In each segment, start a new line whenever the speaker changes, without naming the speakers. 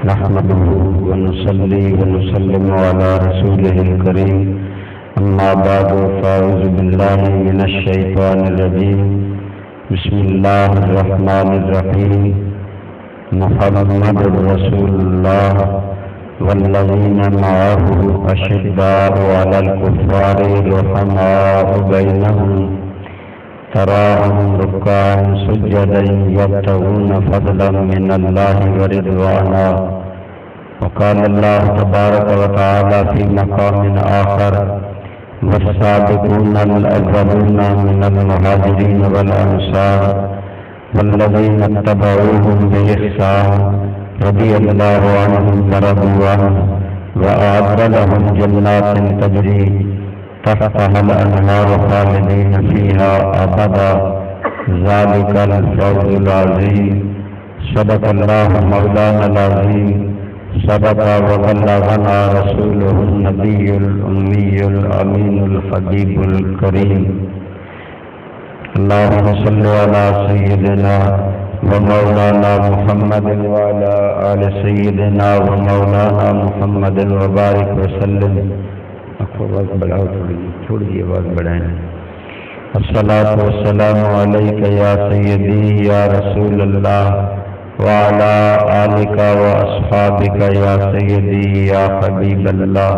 نحمده ونصلي ونسلم على رسوله الكريم أما بعد فأعوذ بالله من الشيطان الرجيم بسم الله الرحمن الرحيم محمد رسول الله والذين معه أشداء على الكفار رحماء بينهم تراهم ركعا سجدا يبتغون فضلا من الله ورضوانا وقال الله تبارك وتعالى في مقام آخر والسابقون الأولون من المهاجرين والأنصار والذين اتبعوهم بإحسان رضي الله عنهم ورضوا عنه وأعد لهم جنات تجري تحتها الأنهار خالدين فيها أبدا ذلك الفوز العظيم صدق الله مولانا العظيم صدق وبلغنا رسوله النبي الأمي الأمين الحبيب الكريم اللهم صل على سيدنا ومولانا محمد وعلى آل سيدنا ومولانا محمد وبارك وسلم. آواز بڑھاؤ تھوڑی سی آواز بڑھائیں. الصلاۃ والسلام علیک یا سیدی یا رسول اللہ وعلی آلک واصحابک یا سیدی یا حبیب اللہ.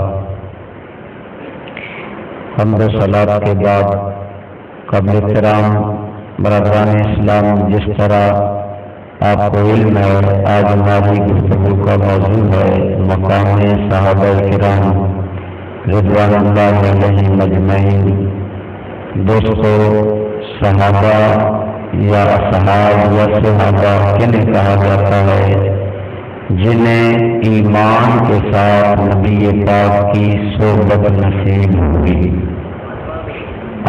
حمد و صلاۃ کے بعد قابل احترام برادران اسلام، جس طرح آپ کو علم ہے آج ہماری گفتگو کا موضوع ہے مقام صحابہ کرام رضوان اللہ علیہ مجمعین. دوستو، صحابہ یا اصحاب یا صحابہ کنہیں کہا جاتا ہے؟ جنہیں ایمان کے ساتھ نبی پاک کی صحبت نصیب ہوئی.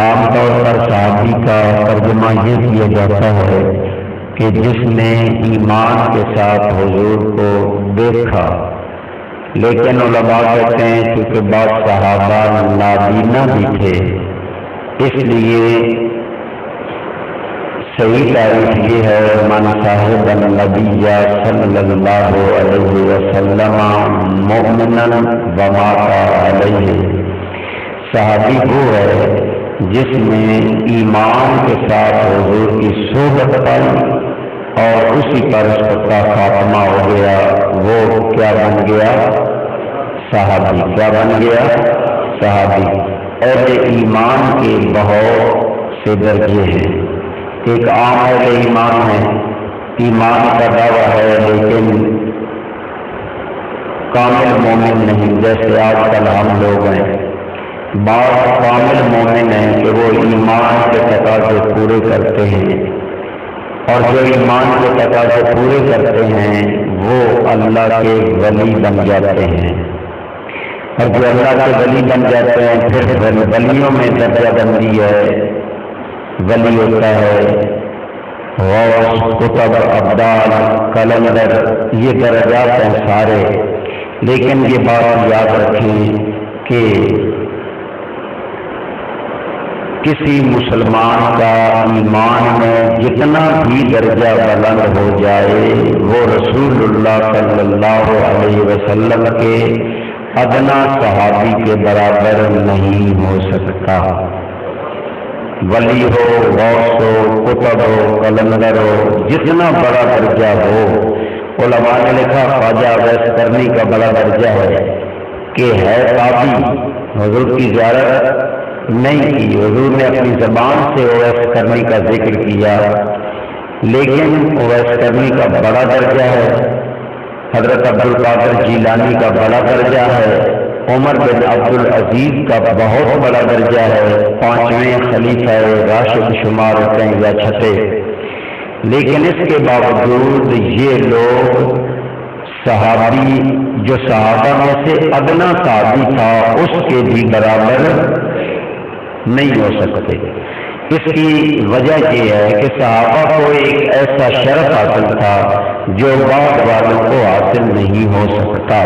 عام طور پر صحابی کا ترجمہ یہ کیا جاتا ہے کہ جس نے ایمان کے ساتھ حضور کو دیکھا، لیکن علماء کہتے ہیں چونکہ بعض صحابہ نابینا بھی تھے، اس لیے صحیح تعریف یہ ہے من صاحب النبی صلی اللہ علیہ وسلم مؤمنا ومات علیہ. صحابی وہ ہے جس نے ایمان کے ساتھ حضور کی صحبت پائی اور اسی پر اس کا خاتمہ ہو گیا. وہ کیا بن گیا؟ صحابی. کیا بن گیا؟ صحابی. اہل ایمان کے بہت سے درجے ہیں. ایک عام اہل ایمان ہے، ایمان کا دعویٰ ہے لیکن کامل مومن نہیں، جیسے آج کل ہم لوگ ہیں. بعض کامل مومن ہیں کہ وہ ایمان کے تقاضے پورے کرتے ہیں، اور جو ایمان کے تقاضے پورے کرتے ہیں وہ اللہ کے ولی بن جاتے ہیں. اور جو اللہ کے ولی بن جاتے ہیں پھر ولیوں میں درجہ بندی ہے. ولی ہوتا ہے غوث، قطب، ابدال، قلندر، یہ درجات ہیں سارے. لیکن یہ بات یاد رکھیں کہ کسی مسلمان کا ایمان میں جتنا بھی درجہ بلند ہو جائے وہ رسول اللہ صلی اللہ علیہ وسلم کے ادنا صحابی کے برابر نہیں ہو سکتا. ولی ہو، غوث ہو، قطب ہو، قلندر ہو، جتنا بڑا درجہ ہو. علماء نے لکھا خواجہ اویس کرنی کا بڑا درجہ ہے کہ ہے تابعی، حضور کی زیارت نہیں کی. حضور نے اپنی زبان سے اویس کرنی کا ذکر کیا، لیکن اویس کرنی کا بڑا درجہ ہے. حضرت عبدالقادر جیلانی کا بڑا درجہ ہے. عمر بن عبدالعزیز کا بہت بڑا درجہ ہے، 5ویں خلیفہ راشد شمار ہوتے ہیں یا چھٹے. لیکن اس کے باوجود یہ لوگ صحابی جو صحابہ میں سے ادنا صحابی تھا اس کے بھی برابر نہیں ہو سکتے. اس کی وجہ یہ ہے کہ صحابہ کو ایک ایسا شرف حاصل تھا جو بعد والوں کو حاصل نہیں ہو سکتا.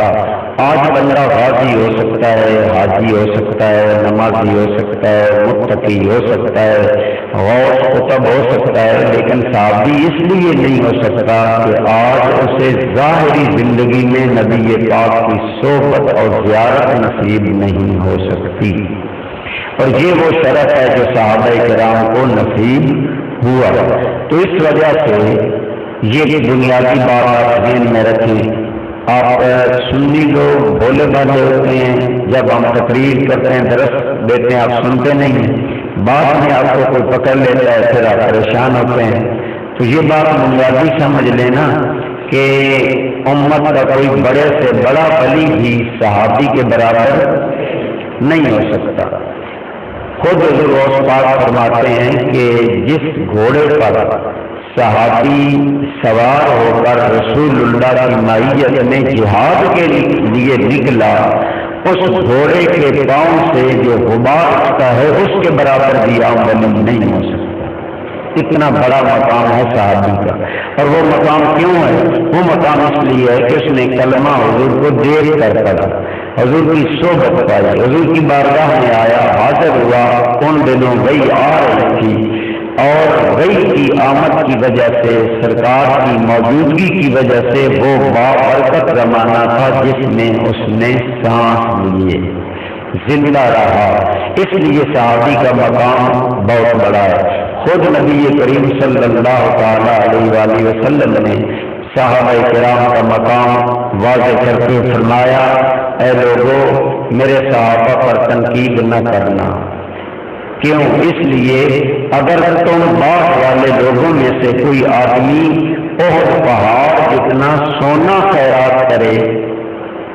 آج بندہ غازی ہو سکتا ہے، حاجی ہو سکتا ہے، نمازی ہو سکتا ہے، متقی ہو سکتا ہے، غوث قطب ہو سکتا ہے، لیکن صحابی اس لیے نہیں ہو سکتا کہ آج اسے ظاہری زندگی میں نبی پاک کی صحبت اور زیارت نصیب نہیں ہو سکتی، اور یہ وہ شرف ہے جو صحابہ کرام کو نصیب ہوا۔ تو اس وجہ سے یہ بنیادی بات آپ ذہن میں رکھیں۔ آپ سنی لوگ بھولے بھالے ہوتے ہیں، جب ہم تقریر کرتے ہیں، درس دیتے ہیں، آپ سنتے نہیں ہیں، بعد میں آپ کو کوئی پکڑ لیتا ہے، پھر آپ پریشان ہوتے ہیں۔ تو یہ بات بنیادی سمجھ لینا کہ امت کا کوئی بڑے سے بڑا ولی بھی صحابی کے برابر نہیں ہو سکتا۔ خود حضور غوث پاک فرماتے ہیں کہ جس گھوڑے پر صحابی سوار ہو کر رسول اللہ کی معیت میں جہاد کے لیے نکلا، اس گھوڑے کے پاؤں سے جو غبار اٹھتا ہے اس کے برابر بھی عام ولی نہیں ہو سکتا۔ اتنا بڑا مقام ہے صحابی کا، اور وہ مقام کیوں ہے؟ وہ مقام اس لیے ہے کہ اس نے کلمہ حضور کو دیکھ کر پڑھا، حضور کی صحبت پائی، حضور کی بارگاہ میں آیا، حاضر ہوا۔ ان دنوں وہی آ رہی تھی، اور وہی کی آمد کی وجہ سے، سرکار کی موجودگی کی وجہ سے وہ بابرکت زمانہ تھا جس میں اس نے سانس لیے، زندہ رہا۔ اس لیے صحابی کا مقام بہت بڑا ہے۔ خود نبی کریم صلی اللہ تعالی علیہ وآلہ وسلم نے صحابہ کرام کا مقام واضح کر کے فرمایا، اے لوگو میرے صحابہ پر تنقید نہ کرنا۔ کیوں؟ اس لیے اگر تم بعد والے لوگوں میں سے کوئی آدمی احد پہاڑ جتنا سونا خیرات کرے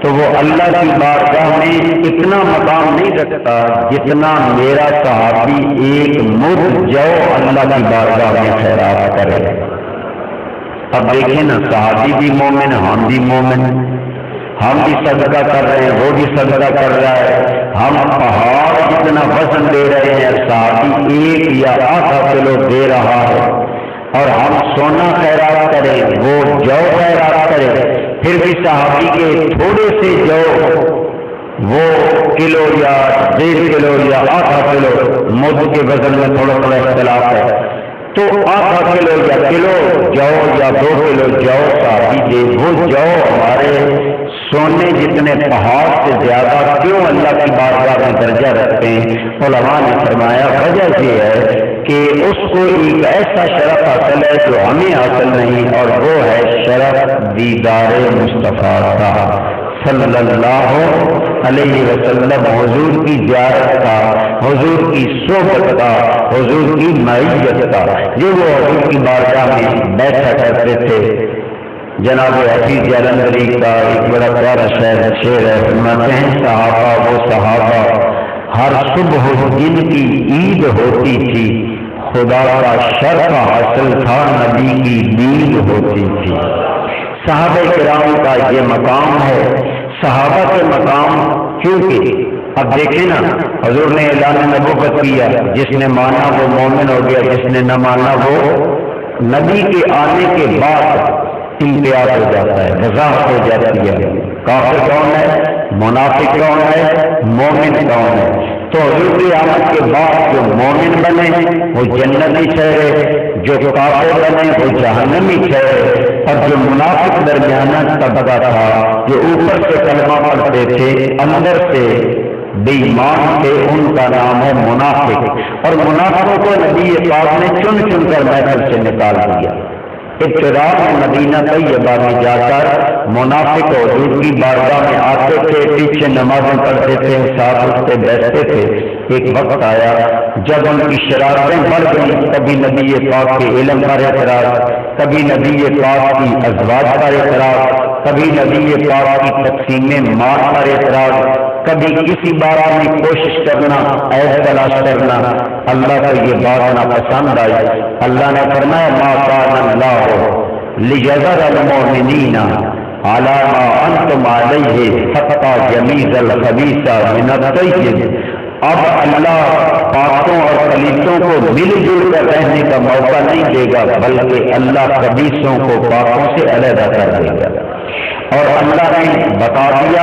تو وہ اللہ کی بارگاہ میں اتنا مقام نہیں رکھتا جتنا میرا صحابی ایک مد جو اللہ کی بارگاہ میں خیرات کرے۔ اب دیکھیں نا، صحابی بھی مومن، ہم بھی مومن، ہم بھی صدقہ کر رہے ہیں، وہ بھی صدقہ کر رہا ہے، ہم پہاڑ جتنا وزن دے رہے ہیں، صحابی ایک یا آدھا کلو دے رہا ہے، اور ہم سونا خیرات کریں، وہ جو خیرات کرے، پھر بھی صحابی کے تھوڑے سے جو وہ کلو یا 1.5 کلو یا آدھا کلو، مد کے وزن میں تھوڑا تھوڑا اختلاف ہے، تو آدھا کلو یا کلو جو یا 2 کلو جو صحابی دے، وہ جو ہمارے سونے جتنے پہاڑ سے زیادہ کیوں اللہ کی بارگاہ میں درجہ رکھتے ہیں؟ علماء نے فرمایا وجہ یہ ہے کہ اس کو ایک ایسا شرف حاصل ہے جو ہمیں حاصل نہیں، اور وہ ہے شرف دیدار مصطفیٰ کا صلی اللہ علیہ وسلم، حضور کی زیارت کا، حضور کی صحبت کا، حضور کی معیت کا۔ جو وہ حضور کی بارگاہ میں بیٹھا کرتے تھے، جناب حفیظ جلندری کا ایک بڑا پیارا شعر ہے، فرماتے ہیں صحابہ وہ صحابہ ہر صبح جن کی عید ہوتی تھی، خدا کا شرف حاصل تھا نبی کی دید ہوتی تھی۔ صحابہ کرام کا یہ مقام ہے، صحابہ کے مقام، کیونکہ اب دیکھیں نا، حضور نے اعلان نبوت کیا، جس نے مانا وہ مومن ہو گیا، جس نے نہ مانا وہ نبی کے آنے کے بعد امتیاز ہو جاتا ہے، وضاحت ہو جاتی ہے۔ کافر کون ہے، منافق کون ہے، مومن کون ہے۔ تو حضور کی آمد کے بعد جو مومن بنے وہ جنتی ٹھہرے، جو کافر بنے وہ جہنمی ٹھہرے، اور جو منافق درمیانہ طبقہ تھا، جو اوپر سے کلمہ پڑھتے تھے اندر سے بے ایمان تھے، ان کا نام ہے منافق۔ اور منافقوں کو نبی پاک نے چن چن کر محفل سے نکال دیا۔ ابتدا میں مدینہ طیبہ میں جا کر منافق حضور کی بارگاہ میں آتے تھے، پیچھے نمازیں پڑھتے تھے، ساتھ اٹھتے بیٹھتے تھے۔ ایک وقت آیا جب ان کی شرارتیں بڑھ گئی، کبھی نبی پاک کے علم پر اعتراض، کبھی نبی پاک کی ازواج پر اعتراض، کبھی نبی پاک کی تقسیم مال پر اعتراض، کبھی کسی بارے میں کوشش کرنا، عیب تلاش کرنا۔ اللہ کو یہ بات ناپسند آئی۔ اللہ نے فرمایا ما کان اللہ لیذر المؤمنین علی ما انتم علیہ حتی یمیز الخبیث من الطیب۔ اب اللہ پاکوں اور خلیصوں کو مل جل کر رہنے کا موقع نہیں دے گا، بلکہ اللہ خبیثوں کو پاکوں سے علیحدہ کر دے گا۔ اور اللہ نے بتا دیا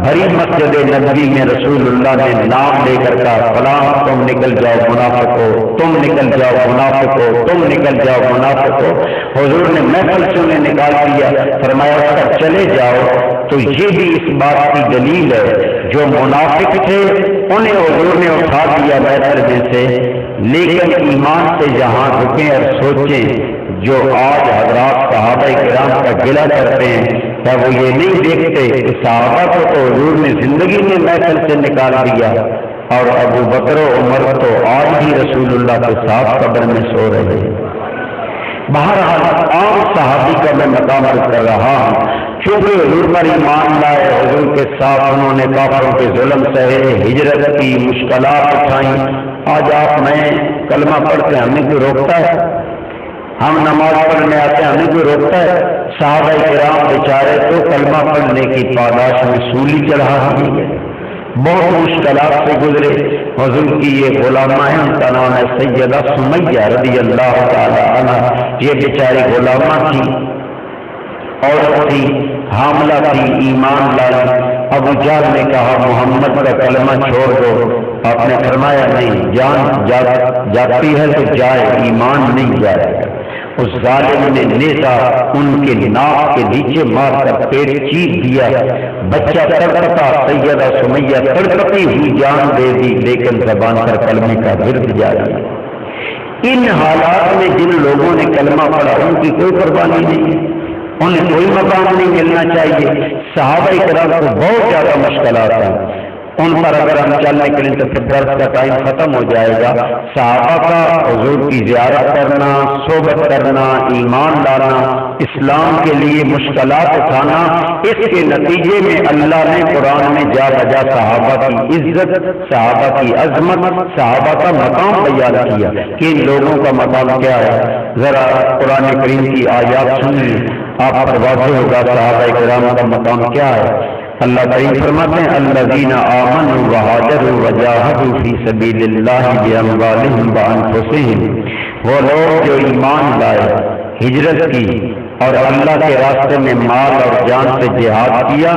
بھری مسجد نبوی میں رسول اللہ نے نام لے کر کہا فلاں تم نکل جاؤ منافق ہو، تم نکل جاؤ منافق ہو، تم نکل جاؤ منافق ہو۔ حضور نے محفل سے انہیں نکال دیا، فرمایا اگر چلے جاؤ۔ تو یہ بھی اس بات کی دلیل ہے جو منافق تھے انہیں حضور نے اٹھا دیا محفل میں سے، لیکن ایمان سے جہاں رکیں اور سوچیں جو آج حضرات صحابہ کرام کا گلہ کرتے ہیں، کیا وہ یہ نہیں دیکھتے کہ صحابہ کو تو حضور نے زندگی میں محفل سے نکال دیا اور ابو بکر و عمر تو آج بھی رسول اللہ کے ساتھ قبر میں سو رہے ہیں۔ بہرحال عام صحابی کا میں مقام کر رہا ہوں، چونکہ حضور پر ایمان لائے، حضور کے ساتھ انہوں نے کافروں کے ظلم سہے، ہجرت کی، مشکلات اٹھائیں۔ آج آپ میں کلمہ پڑھتے ہیں، ہمیں کوئی روکتا ہے؟ ہم نماز پڑھنے آتے ہیں، ہمیں کوئی روکتا ہے؟ صحابہ کرام بیچارے تو کلمہ پڑھنے کی پاداش میں سولی چڑھا دی ہے، بہت مشکلات سے گزرے۔ حضور کی یہ غلامہ ہے، ان کا نام ہے سیدہ سمیہ رضی اللہ تعالی عنہ۔ یہ بیچاری غلامہ تھی، عورت تھی، حاملہ تھی، ایمان لائی۔ ابو جہل نے کہا محمد کا کلمہ چھوڑ دو، آپ نے فرمایا نہیں، جان جاتی ہے تو جائے، ایمان نہیں جائے گا۔ اس ظالم نے نیزہ ان کے ناک کے نیچے مار کر پیٹ چیر دیا، بچہ تڑپتا، سیدہ سمیہ تڑپتی ہوئی جان دے دی، لیکن زبان پر کلمے کا ورد جاری۔ ان حالات میں جن لوگوں نے کلمہ پڑھا ان کی کوئی قربانی نہیں ہے، انہیں کوئی مقام نہیں ملنا چاہیے۔ صحابہ کرام کو بہت زیادہ مشکلات ہیں، ان پر اگر ہم چل نکلیں تو پھر درس کا ٹائم ختم ہو جائے گا۔ صحابہ کا حضور کی زیارت کرنا، صحبت کرنا، ایمان لانا، اسلام کے لیے مشکلات اٹھانا، اس کے نتیجے میں اللہ نے قرآن میں جا بجا صحابہ کی عزت، صحابہ کی عظمت، صحابہ کا مقام بیان کیا کہ ان لوگوں کا مقام کیا ہے۔ ذرا قرآن کریم کی آیات سنیے، آپ پر واضح ہوگا صحابہ کرام کا مقام کیا ہے۔ اللہ تعالیٰ فرماتے ہیں الذین آمنوا وہاجروا وجاہدوا فی سبیل اللہ باموالہم وانفسہم، وہ لوگ جو ایمان لائے، ہجرت کی اور اللہ کے راستے میں مال اور جان سے جہاد کیا،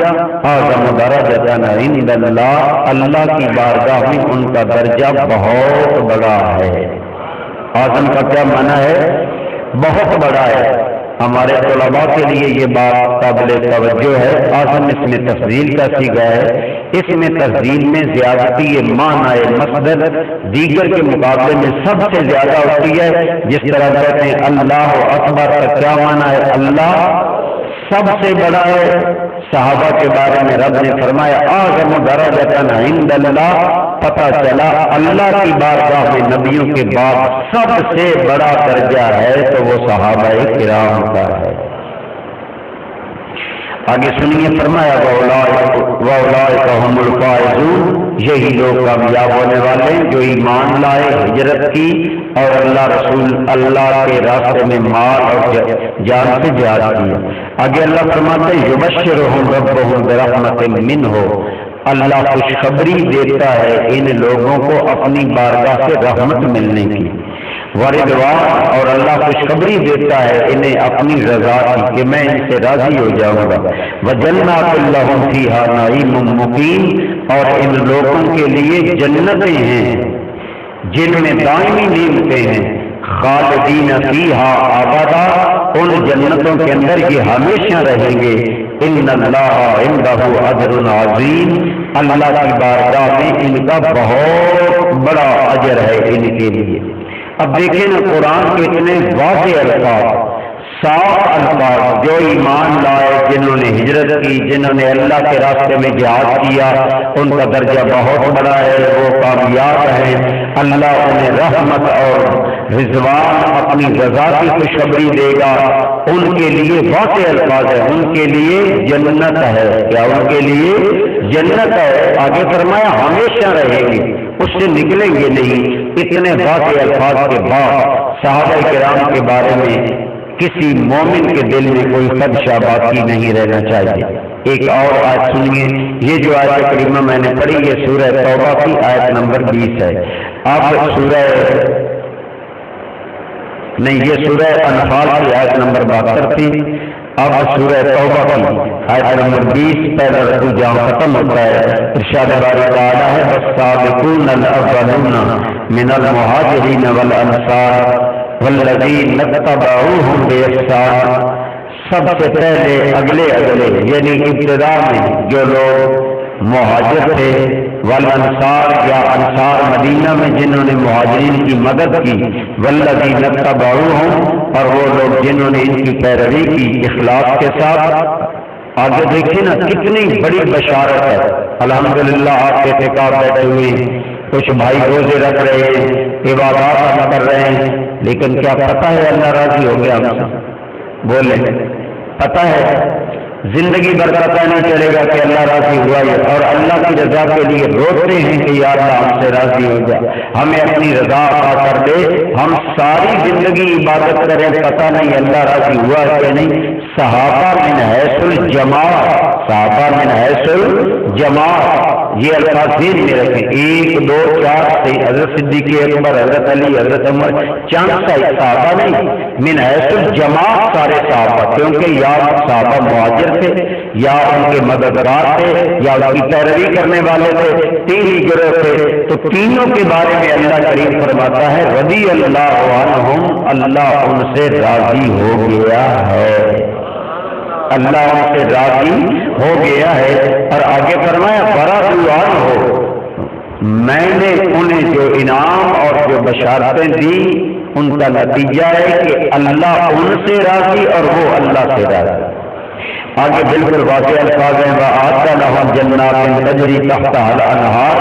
اعظم درجۃ عند اللہ، اللہ کی بارگاہ میں ان کا درجہ بہت بڑا ہے۔ اعظم کا کیا معنی ہے؟ بہت بڑا ہے۔ ہمارے طلباء کے لیے یہ بات قابل توجہ ہے۔ اعظم اس میں تفضیل کا صیغہ ہے، اس میں تفضیل میں زیادتی معنی مصدر دیگر کے مقابلے میں سب سے زیادہ ہوتی ہے۔ جس طرح کہتے ہیں اللہ اکبر کا کیا معنی ہے؟ اللہ سب سے بڑا ہے۔ صحابہ کے بارے میں رب نے فرمایا اعظم درجۃ عند اللہ، پتہ چلا اللہ کی بارگاہ میں نبیوں کے بعد سب سے بڑا درجہ ہے تو وہ صحابہ کرام کا ہے۔ آگے سنیے، فرمایا وَأُولَٰئِكَ هُمُ الْفَائِزُونَ، یہی لوگ کامیاب ہونے والے ہیں جو ایمان لائے، ہجرت کی اور اللہ کے راستے میں مال اور جان سے جہاد کیا۔ آگے اللہ فرماتے ہیں یبشرہم ربہم برحمت منہ، اللہ خوشخبری دیتا ہے ان لوگوں کو اپنی بارگاہ سے رحمت ملنے کی، ورضوان، اور اللہ خوشخبری دیتا ہے انہیں اپنی رضا کی کہ میں ان سے راضی ہو جاؤں گا، وجنات لہم فیہا نعیم مقیم، اور ان لوگوں کے لیے جنتیں ہیں جن میں دائمی نعمتیں ہیں، خالدین فیہا ابدا، ان جنتوں کے اندر یہ ہمیشہ رہیں گے۔ ان اللہ عندہ اجر عظیم، اللہ کی بارگاہ میں ان کا بہت بڑا اجر ہے ان کے لیے۔ اب دیکھیں نا قرآن کے اتنے واضح الفاظ، صاف الفاظ، جو ایمان لائے، جنہوں نے ہجرت کی، جنہوں نے اللہ کے راستے میں جہاد کیا، ان کا درجہ بہت بڑا ہے، وہ کامیاب ہیں، اللہ انہیں رحمت اور رضوان اپنی رضا کی خوشخبری دے گا، ان کے لیے واضح الفاظ ہے، ان کے لیے جنت ہے۔ کیا ان کے لیے جنت ہے؟ آگے فرمایا ہمیشہ رہیں گے، اس سے نکلیں گے نہیں۔ اتنے واضح الفاظ کے بعد صحابہ کرام کے بارے میں کسی مومن کے دل میں کوئی خدشہ باقی نہیں رہنا چاہیے۔ ایک اور آیت سنیے، یہ جو آیت کریمہ میں نے پڑھی یہ سورہ توبہ کی آیت نمبر 20 ہے۔ آپ یہ سورہ انفال کی آیت نمبر 72 تھی۔ اب سورہ توبہ کی آیت نمبر 20 پہلا رکوع جہاں ختم ہوتا ہے، ارشاد باری تعالیٰ ہے والسابقون الاولون من المہاجرین والانصار والذین اتبعوہم باحسان، سب سے پہلے اگلے یعنی ابتدا میں جو لوگ مہاجر تھے، والانصار یا انصار مدینہ میں جنہوں نے مہاجرین کی مدد کی، والذین اتبعوہم اور وہ لوگ جنہوں نے ان کی پیروی کی اخلاص کے ساتھ۔ آگے دیکھیں نا کتنی بڑی بشارت ہے۔ الحمدللہ آپ کے اعتکاف بیٹھے ہوئے ہیں، کچھ بھائی روزے رکھ رہے ہیں، عبادات کر رہے ہیں، لیکن کیا پتہ ہے اللہ راضی ہو گیا ہم سے؟ بولے پتہ ہے؟ زندگی بھر پتہ نہیں چلے گا کہ اللہ راضی ہوا ہے، اور اللہ کی رضا کے لیے روتے ہیں کہ یا اللہ ہم سے راضی ہو جا، ہمیں اپنی رضا عطا کر دے۔ ہم ساری زندگی عبادت کریں، پتہ نہیں اللہ راضی ہوا ہے کہ نہیں۔ صحابہ من حیث الجماعت، صحابہ من حیث الجماعت، یہ الفاظ ذہن میں رکھیں۔ 1 2 4 سے حضرت صدیق اکبر، حضرت علی، حضرت عمر، چند صحابہ نہیں، من حیث الجماعت سارے صحابہ، کیونکہ یا صحابہ مہاجر تھے یا ان کے مددگار تھے یا ان کی پیروی کرنے والے تھے، تین ہی گروہ تھے، تو تینوں کے بارے میں اللہ کریم فرماتا ہے رضی اللہ عنہم، اللہ ان سے راضی ہو گیا ہے، اللہ ان سے راضی ہو گیا ہے۔ اور آگے فرمایا برضوا عنہ، میں نے انہیں جو انعام اور جو بشارتیں دی ان کا نتیجہ ہے کہ اللہ ان سے راضی اور وہ اللہ سے راضی۔ آگے بالکل واضح الفاظ ہیں وَأَعَدَّ لَهُمْ جَنَّاتٍ تَجْرِي تَحْتَهَا الْأَنْهَارُ،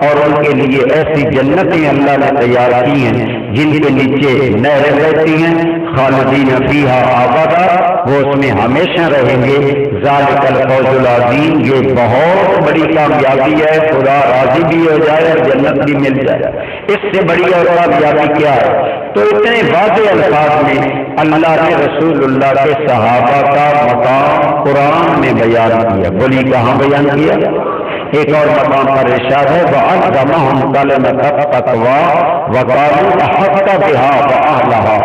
اور ان کے لیے ایسی جنتیں اللہ نے تیار کی ہیں جن کے نیچے نہریں بہتی ہیں، خالدین فیہا ابدا، وہ اس میں ہمیشہ رہیں گے۔ ذالک الفوز العظیم، یہ بہت بڑی کامیابی ہے، خدا راضی بھی ہو جائے اور جنت بھی مل جائے، اس سے بڑی اور کامیابی کیا ہے؟ تو اتنے واضح الفاظ میں اللہ نے رسول اللہ کے صحابہ کا مقام قرآن میں بیان کیا۔ بولی کہاں بیان کیا؟ ایک اور مقام پر ارشاد ہے وَعَلَّمَهُمْ كَلِمَةَ التَّقْوَىٰ وَقَالُوا أَحَقَّ بِهَا وَأَهْلَهَا،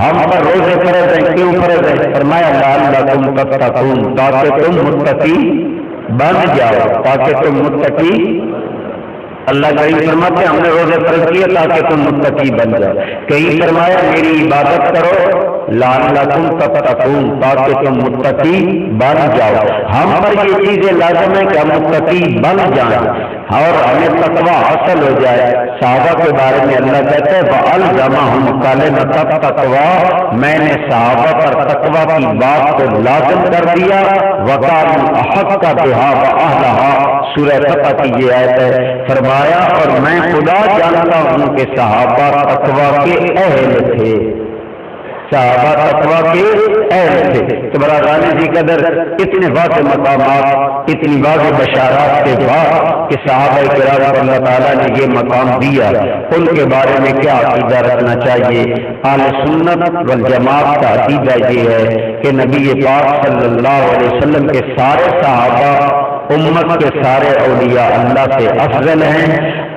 ہم پر روزے فرض ہیں، کیوں فرض ہیں؟ فرمایا لَعَلَّكُمْ تَتَّقُونَ، تاکہ تم متقی بن جاؤ، تاکہ تم متقی، اللہ کریم فرماتے ہیں ہم نے روزے فرض کیا تاکہ تم متقی بن جاؤ۔ کہیں فرمایا میری عبادت کرو لعلکم تتقون، تاکہ تم متقی بن جاؤ۔ ہم پر یہ چیزیں لازم ہے کہ ہم متقی بن جائیں اور ہمیں تقوی حاصل ہو جائے۔ صحابہ کے بارے میں اللہ کہتے ہیں وَأَلْزَمَهُمْ كَلِمَةَ التَّقْوَىٰ، میں نے صحابہ پر تقوی کی بات کو لازم کر دیا۔ وَقَالُوا أَحَقَّ بِهَا وَأَهْلَهَا، سورہ فتح کی یہ آیت ہے۔ فرمایا اور میں خدا جانتا ہوں کہ صحابہ تقوی کے اہل تھے، صحابہ تقوی کے اہل تھے۔ تو برا غالب جی قدر اتنے واضح مقامات، اتنی واضح بشارات کے بعد کہ صحابہ کرام پر اللہ تعالیٰ نے یہ مقام دیا، ان کے بارے میں کیا عقیدہ رکھنا چاہیے؟ اہل سنت والجماعت کا عقیدہ یہ ہے کہ نبی پاک صلی اللہ علیہ وسلم کے سارے صحابہ امت کے سارے اولیاء اللہ سے افضل ہیں،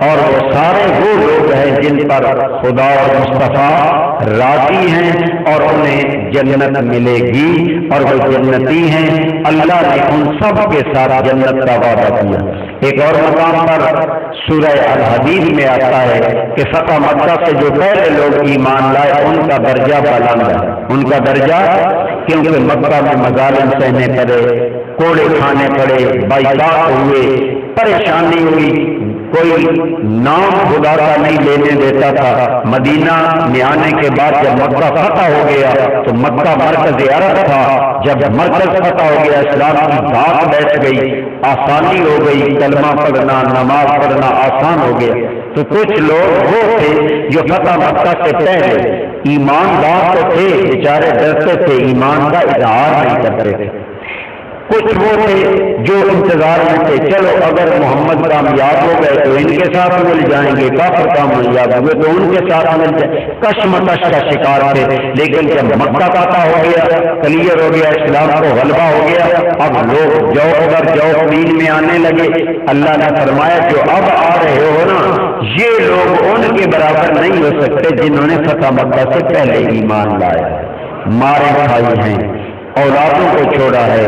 اور وہ سارے وہ لوگ ہیں جن پر خدا اور مصطفیٰ راضی ہیں اور انہیں جنت ملے گی اور وہ جنتی ہیں۔ اللہ نے ان سب کے ساتھ جنت کا وعدہ کیا۔ ایک اور مقام پر سورہ الحدید میں آتا ہے کہ فتح مکہ سے جو پہلے لوگ ایمان لائے ان کا درجہ بلند ہے، ان کا درجہ، کیونکہ مکہ میں مظالم سہنے پڑے، کوڑے کھانے پڑے، بائیکاٹ ہوئے، پریشانی ہوئی، کوئی نام خدا کا نہیں لینے دیتا تھا۔ مدینہ میں آنے کے بعد جب مکہ فتح ہو گیا تو مکہ مرکز عرب تھا، جب مرکز فتح ہو گیا اسلام کی دھاک بیٹھ گئی، آسانی ہو گئی، کلمہ پڑھنا نماز پڑھنا آسان ہو گیا۔ تو کچھ لوگ وہ تھے جو فتح مکہ سے پہلے ایماندار تو تھے، بیچارے ڈرتے تھے، ایمان کا اظہار نہیں کرتے تھے۔ کچھ وہ تھے جو انتظار میں تھے، چلو اگر محمد کامیاب ہو گئے تو ان کے ساتھ مل جائیں گے، کافر کامیاب ہوئے تو ان کے ساتھ مل جائیں، کشمکش کا شکار تھے۔ لیکن جب مکہ فتح ہو گیا، کلیئر ہو گیا، اسلام کو غلبہ ہو گیا، اب لوگ جوق در جوق دین میں آنے لگے۔ اللہ نے فرمایا جو اب آ رہے ہو نا، یہ لوگ ان کے برابر نہیں ہو سکتے جنہوں نے فتح مکہ سے پہلے ایمان لایا، مارے کھائی ہیں، اولادوں کو چھوڑا ہے،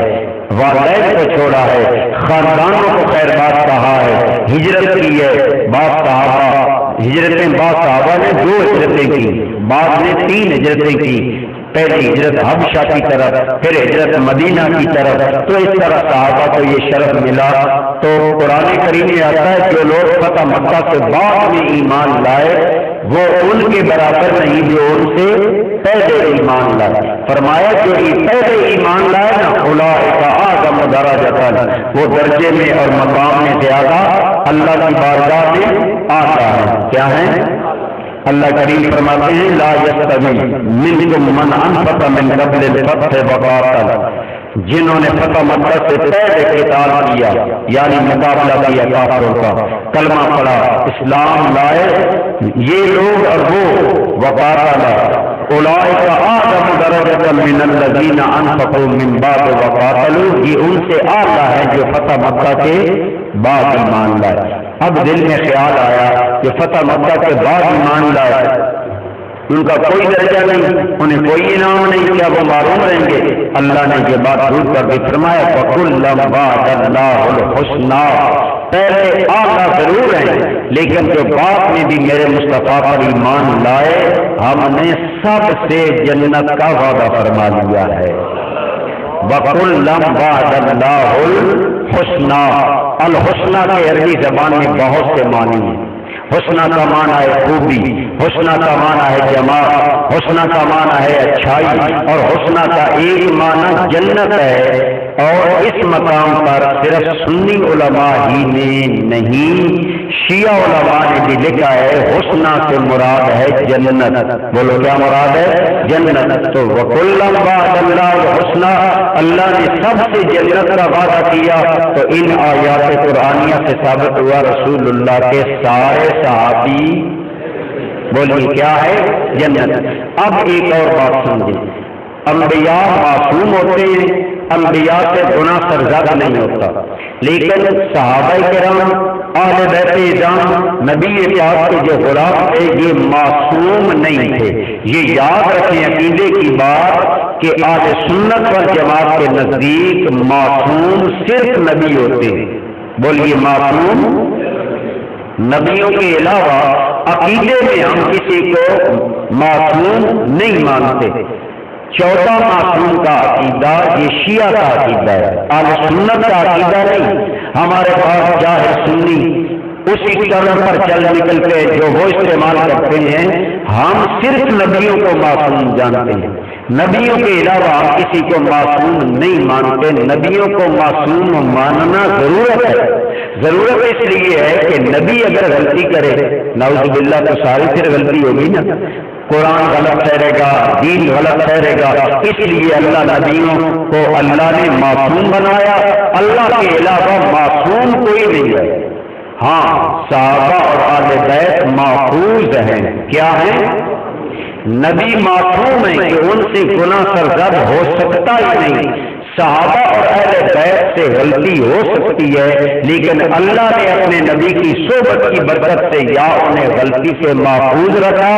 والدین کو چھوڑا ہے، خاندانوں کو خیر بات کہا ہے، ہجرت کی ہے، بعض صحابہ نے 2 ہجرتیں کی، بعض نے 3 ہجرتیں کی، پہلی ہجرت حبشہ کی طرف، پھر ہجرت مدینہ کی طرف، تو اس طرح صحابہ کو یہ شرف ملا۔ تو قرآن کریم میں آتا ہے جو لوگ فتح مکہ سے بعد میں ایمان لائے وہ ان کے برابر نہیں جو ان سے پہلے ایمان لائے۔ فرمایا جو پہلے ایمان لائے نا اولئک اعظم درجۃ، وہ درجے میں اور مقام میں زیادہ اللہ کی بارگاہ میں آتا ہے۔ کیا ہے؟ اللہ کریم فرماتے ہیں لا یستوی منکم من انفق من قبل الفتح وقاتل، جنہوں نے فتح مکہ سے پہلے قتال کیا یعنی مقابلہ کیا کافروں کا، کلمہ پڑھا، اسلام لائے، یہ لوگ اور وہ وقاتل اولئک اعظم درجۃ من الذین انفقوا من بعد وقاتلوا، یہ ان سے اعلیٰ ہے جو فتح مکہ کے بعد ایمان لائے۔ اب دل میں خیال آیا کہ فتح مکہ کے بعد ایمان لائے ان کا کوئی درجہ نہیں، انہیں کوئی انعام نہیں، کیا وہ معروم رہیں گے؟ اللہ نے یہ بات دور کر کے فرمایا فَكُلًّا وَعَدَ اللَّهُ الْحُسْنَىٰ، پہلے آقا ضرور ہیں لیکن جو بعد میں بھی میرے مصطفیٰ پر ایمان لائے ہم نے سب سے جنت کا وعدہ فرما لیا ہے۔ وَكُلًّا وَعَدَ اللَّهُ الْحُسْنَىٰ، الحسنہ کے عربی زبان میں بہت سے معنی ہیں۔ حسنہ کا معنی ہے خوبی، حسنہ کا معنی ہے جمال، حسنہ کا معنی ہے اچھائی، اور حسنہ کا ایک معنی جنت ہے۔ اور اس مقام پر صرف سنی علماء ہی نے نہیں شیعہ علماء نے بھی لکھا ہے حسنہ سے مراد ہے جنت۔ بولو کیا مراد ہے؟ جنت۔ تو وَكُلًّا وَعَدَ اللَّهُ الْحُسْنَىٰ، اللہ نے سب سے جنت کا وعدہ کیا۔ تو ان آیات قرآنیہ سے ثابت ہوا رسول اللہ کے سارے صحابی بولیے کیا ہے؟ جنت۔ اب ایک اور بات سمجھیں، انبیاء معصوم ہوتے ہیں، انبیاء سے گناہ سرزد نہیں ہوتا، لیکن صحابہ کرام اہل بیت اعظام نبی پاک کے جو غلام تھے یہ معصوم نہیں تھے۔ یہ یاد رکھیں عقیدے کی بات کہ اہل سنت والجماعت کے نزدیک معصوم صرف نبی ہوتے ہیں۔ بولیے معصوم، نبیوں کے علاوہ عقیدے میں ہم کسی کو معصوم نہیں مانتے۔ چوتھا معصوم کا عقیدہ یہ شیعہ کا عقیدہ ہے، اہل سنت کا عقیدہ نہیں۔ ہمارے پاس جاہل سنی اسی طرح پر چل نکلتے جو وہ استعمال کرتے ہیں، ہم صرف نبیوں کو معصوم جانتے ہیں، نبیوں کے علاوہ ہم کسی کو معصوم نہیں مانتے۔ نبیوں کو معصوم ماننا ضرورت ہے، ضرورت اس لیے ہے کہ نبی اگر غلطی کرے نعوذ باللہ تو ساری پھر غلطی ہوگی نا، قرآن غلط ٹھہرے گا، دین غلط ٹھہرے گا، اس لیے اللہ نبیوں کو اللہ نے معصوم بنایا۔ اللہ کے علاوہ معصوم کوئی نہیں ہے۔ ہاں صحابہ اور آل بیت محفوظ ہیں۔ کیا ہیں؟ نبی معصوم ہیں کہ ان سے گناہ سرزد ہو سکتا ہی نہیں۔ صحابہ اور اہل بیت سے غلطی ہو سکتی ہے لیکن اللہ نے اپنے نبی کی صحبت کی برکت سے یا انہیں غلطی سے محفوظ رکھا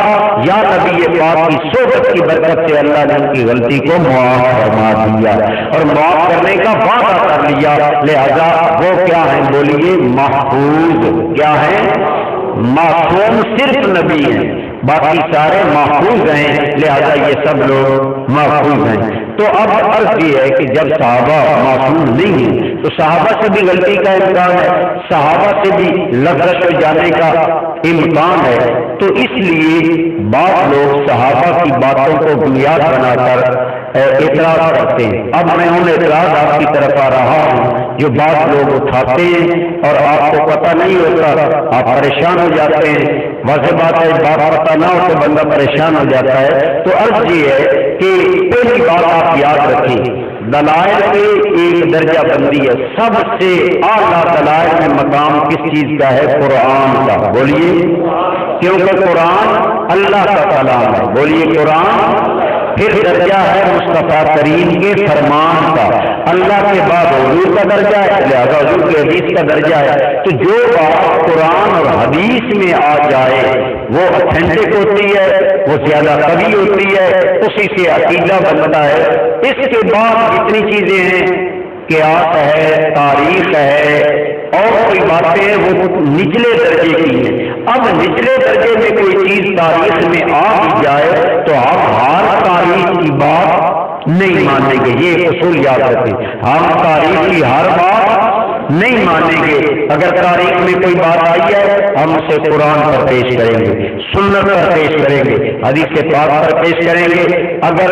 یا نبی پاک کی صحبت کی برکت سے اللہ نے ان کی غلطی کو معاف فرما دیا اور معاف کرنے کا وعدہ کر لیا، لہذا وہ کیا ہیں؟ بولیے محفوظ۔ کیا ہیں؟ معصوم صرف نبی ہیں، باقی سارے محفوظ ہیں، لہذا یہ سب لوگ محفوظ ہیں۔ تو اب عرض یہ ہے کہ جب صحابہ معصوم نہیں ہیں تو صحابہ سے بھی غلطی کا امکان ہے، صحابہ سے بھی لغزش ہو جانے کا امکان ہے، تو اس لیے بعض لوگ صحابہ کی باتوں کو بنیاد بنا کر اعتراض کرتے ہیں۔ اب میں ان اعتراض آپ کی طرف آ رہا ہوں جو بعض لوگ اٹھاتے ہیں اور آپ کو پتہ نہیں ہوتا، آپ پریشان ہو جاتے ہیں۔ واضح بات ہے بات پتہ نہ ہو تو بندہ پریشان ہو جاتا ہے۔ تو عرض یہ ہے کہ پہلی بات آپ یاد رکھیں، دلائل کی ایک درجہ بندی ہے، سب سے اعلیٰ دلائل میں مقام کس چیز کا ہے؟ قرآن کا۔ بولیے، کیونکہ قرآن اللہ کا کلام ہے۔ بولیے قرآن پھر درجہ ہے مصطفیٰ کریم کے فرمان کا، اللہ کے بعد حضور کا درجہ ہے، لہذا حضور کی حدیث کا درجہ ہے۔ تو جو بات قرآن اور حدیث میں آ جائے وہ اوتھینٹک ہوتی ہے، وہ زیادہ قوی ہوتی ہے، اسی سے عقیدہ بنتا ہے۔ اس کے بعد جتنی چیزیں ہیں، قیاس ہے، تاریخ ہے اور کوئی باتیں ہیں، وہ نچلے درجے کی ہیں۔ اب نچلے درجے میں کوئی چیز تاریخ میں آ جائے تو ہم ہر تاریخ کی بات نہیں مانیں گے، یہ اصول یاد رکھیں، ہم تاریخ کی ہر بات نہیں مانیں گے۔ اگر تاریخ میں کوئی بات آئی ہے ہم اسے قرآن پر پیش کریں گے، سنت پر پیش کریں گے، حدیث پاک پر پیش کریں گے۔ اگر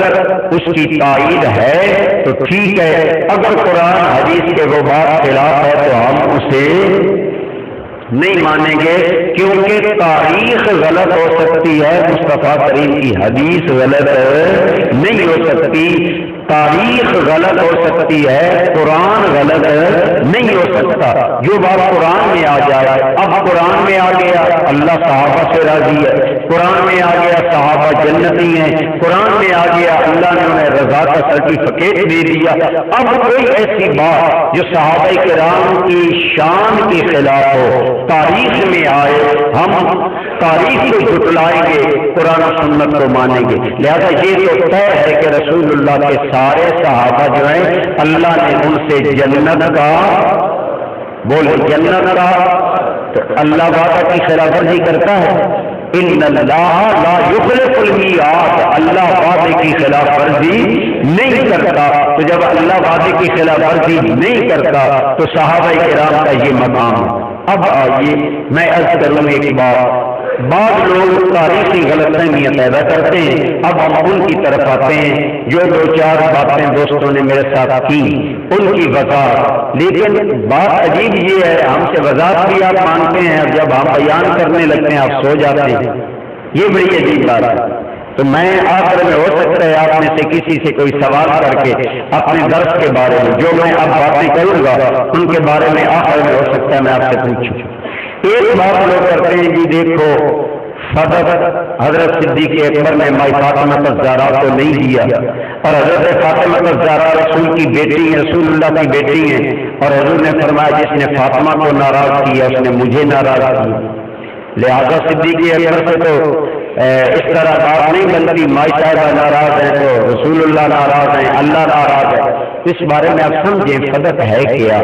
اس کی تائید ہے تو ٹھیک ہے، اگر قرآن حدیث کے وہ بات خلاف ہے تو ہم اسے نہیں مانیں گے، کیونکہ تاریخ غلط ہو سکتی ہے، مصطفیٰ کریم کی حدیث غلط نہیں ہو سکتی۔ تاریخ غلط ہو سکتی ہے، قرآن غلط نہیں ہو سکتا۔ جو بات قرآن میں آ جائے، اب قرآن میں آ گیا اللہ صحابہ سے راضی ہے، قرآن میں آ گیا صحابہ جنتی ہیں، قرآن میں آ گیا اللہ نے انہیں رضا کا سرٹیفکیٹ دے دیا۔ اب کوئی ایسی بات جو صحابہ کرام کی شان کے خلاف ہو تاریخ میں آئے، ہم تاریخ کو جھٹلائیں گے، قرآن و سنت کو مانیں گے۔ لہذا یہ تو طے ہے کہ رسول اللہ کے سارے صحابہ جو ہیں اللہ نے ان سے جنت کا، بولے جنت کا، تو اللہ وعدہ کی خلاف ورزی کرتا ہے؟ ان اللہ لا یخلف المیعاد، اللہ وعدے کی خلاف ورزی نہیں کرتا۔ تو جب اللہ وعدے کی خلاف ورزی نہیں کرتا تو صحابہ کرام کا یہ مقام ہے۔ اب آئیے میں عرض کروں ایک بات، بعض لوگ تاریخی غلط فہمیاں پیدا کرتے ہیں، اب ہم ان کی طرف آتے ہیں جو دو چار باتیں دوستوں نے میرے ساتھ کی ان کی وضاحت۔ لیکن بات عجیب یہ ہے، ہم سے وضاحت بھی آپ مانگتے ہیں، اب جب ہم بیان کرنے لگتے ہیں آپ سو جاتے ہیں، یہ بڑی عجیب بات ہے۔ تو میں آخر میں ہو سکتا ہے آپ میں سے کسی سے کوئی سوال کر کے اپنے درس کے بارے میں جو میں اب باتیں کروں گا ان کے بارے میں آخر میں ہو سکتا ہے میں آپ سے پوچھوں۔ ایک بات لوگ کرتے ہیں جی دیکھو صدق حضرت صدیق اکبر نے مائی فاطمہ الزہرا کو نہیں دیا، اور حضرت فاطمہ الزہرا رسول کی بیٹی ہیں، رسول اللہ کی بیٹی ہیں، اور حضور نے فرمایا جس نے فاطمہ کو ناراض کیا اس نے مجھے ناراض کیا۔ لہذا صدیق اکبر سے تو اس طرح بات نہیں بنتی، مائی صاحبہ ناراض ہیں تو رسول اللہ ناراض ہیں، اللہ ناراض ہے۔ اس بارے میں آپ سمجھیں صدق ہے کیا؟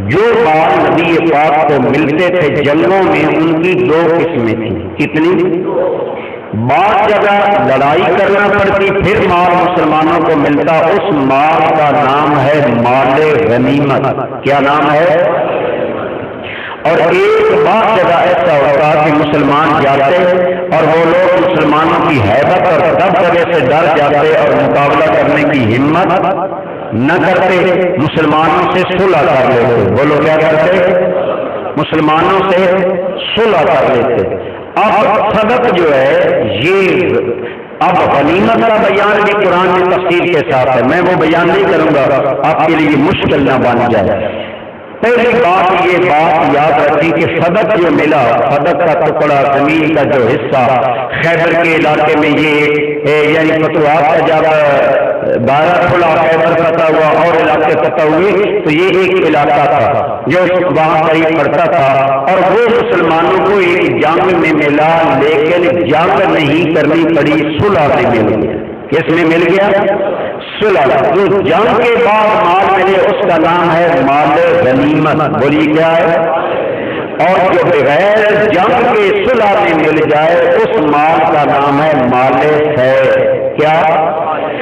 جو بات نبی پاک کو ملتے تھے جنگوں میں ان کی دو قسمیں تھیں، کتنی؟ بعض جگہ لڑائی کرنا پڑتی پھر مال مسلمانوں کو ملتا، اس مال کا نام ہے مال غنیمت۔ کیا نام ہے؟ اور ایک بعض جگہ ایسا ہوتا کہ مسلمان جاتے اور وہ لوگ مسلمانوں کی ہیبت اور دبدبے سے ڈر جاتے اور مقابلہ کرنے کی ہمت نہ کرتے، مسلمانوں سے صلح کر لیتے۔ وہ لوگ کیا کرتے؟ مسلمانوں سے صلح کر لیتے۔ اب صدق جو ہے یہ اب غنیمت کا بیان بھی قرآن میں تفصیل کے ساتھ ہے، میں وہ بیان نہیں کروں گا آپ کے لیے مشکل نہ بن جائے۔ پہلی بات یہ بات یاد رکھیں کہ صدق جو ملا، صدق کا ٹکڑا، زمین کا جو حصہ خیبر کے علاقے میں یہ یعنی فتوحات کا جب دائرہ کھلا خیبر فتح ہوا اور علاقے فتح ہوئے تو یہ ایک علاقہ تھا جو وہاں قریب پڑتا تھا، اور وہ مسلمانوں کو ایک جنگ میں ملا، لیکن جنگ نہیں کرنی پڑی، صلح میں مل گیا۔ کس میں مل گیا؟ صلح۔ جو جنگ کے بعد مال ملے اس کا نام ہے مال غنیمت۔ بولیے کیا ہے؟ اور جو بغیر جنگ کے صلح میں مل جائے اس مال کا نام ہے مال فے۔ کیا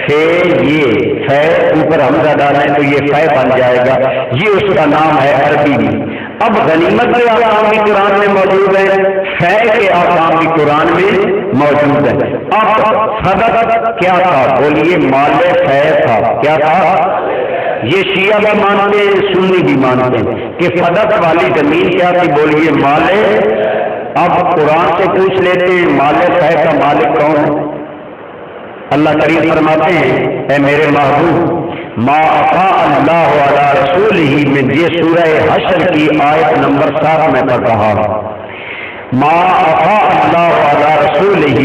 فے؟ یہ فے اوپر حمزہ ڈالیں تو یہ فے بن جائے گا، یہ اس کا نام ہے عربی میں۔ اب غنیمت کے احکام بھی قرآن میں موجود ہے، فے کے احکام بھی قرآن میں موجود ہے۔ اب صدق کیا تھا؟ بولیے مال فے تھا۔ کیا تھا؟ یہ شیعہ بھی مانتے ہیں، سنی بھی مانتے ہیں کہ صدق والی زمین کیا تھی؟ بولیے مال۔ اب قرآن سے پوچھ لیتے ہیں مال فے کا مالک کون ہے؟ اللہ کریم فرماتے ہیں اے میرے محبوب ما افاء اللہ علی رسولہ من، یہ سورہ حشر کی آیت نمبر 7 میں پڑھ رہا ہوں۔ ما افاء اللہ علی رسولہ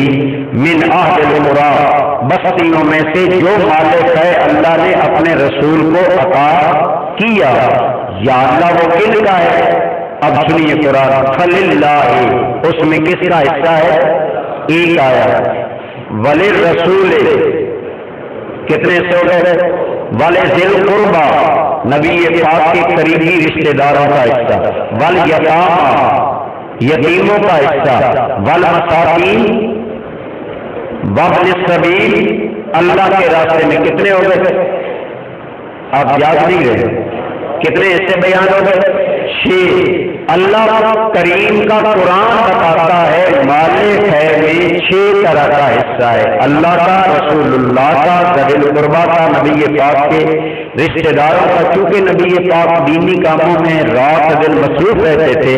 من اہل القری، بستیوں میں سے جو مال ہے اللہ نے اپنے رسول کو عطا کیا، یا اللہ وہ کن کا ہے؟ اب سنیے قرآن، فللہ، اس میں کس کا حصہ ہے؟ ایک آیا، وللرسول، کتنے سے ہو گئے؟ ولذل قربا، نبی پاک کے قریبی رشتہ داروں کا حصہ، والیتامی، یتیموں کا حصہ، والمساکین، وابن السبیل، اللہ کے راستے میں کتنے ہو گئے؟ آپ یاد نہیں رہے کتنے حصے بیان ہو گئے؟ 6۔ اللہ کریم کا قرآن بتاتا ہے مال خیر میں 6 طرح کا حصہ ہے، اللہ کا، رسول اللہ کا، ذوی القربیٰ کا، نبی پاک کے رشتہ داروں کا۔ چونکہ نبی پاک دینی کاموں میں رات دن مصروف رہتے تھے،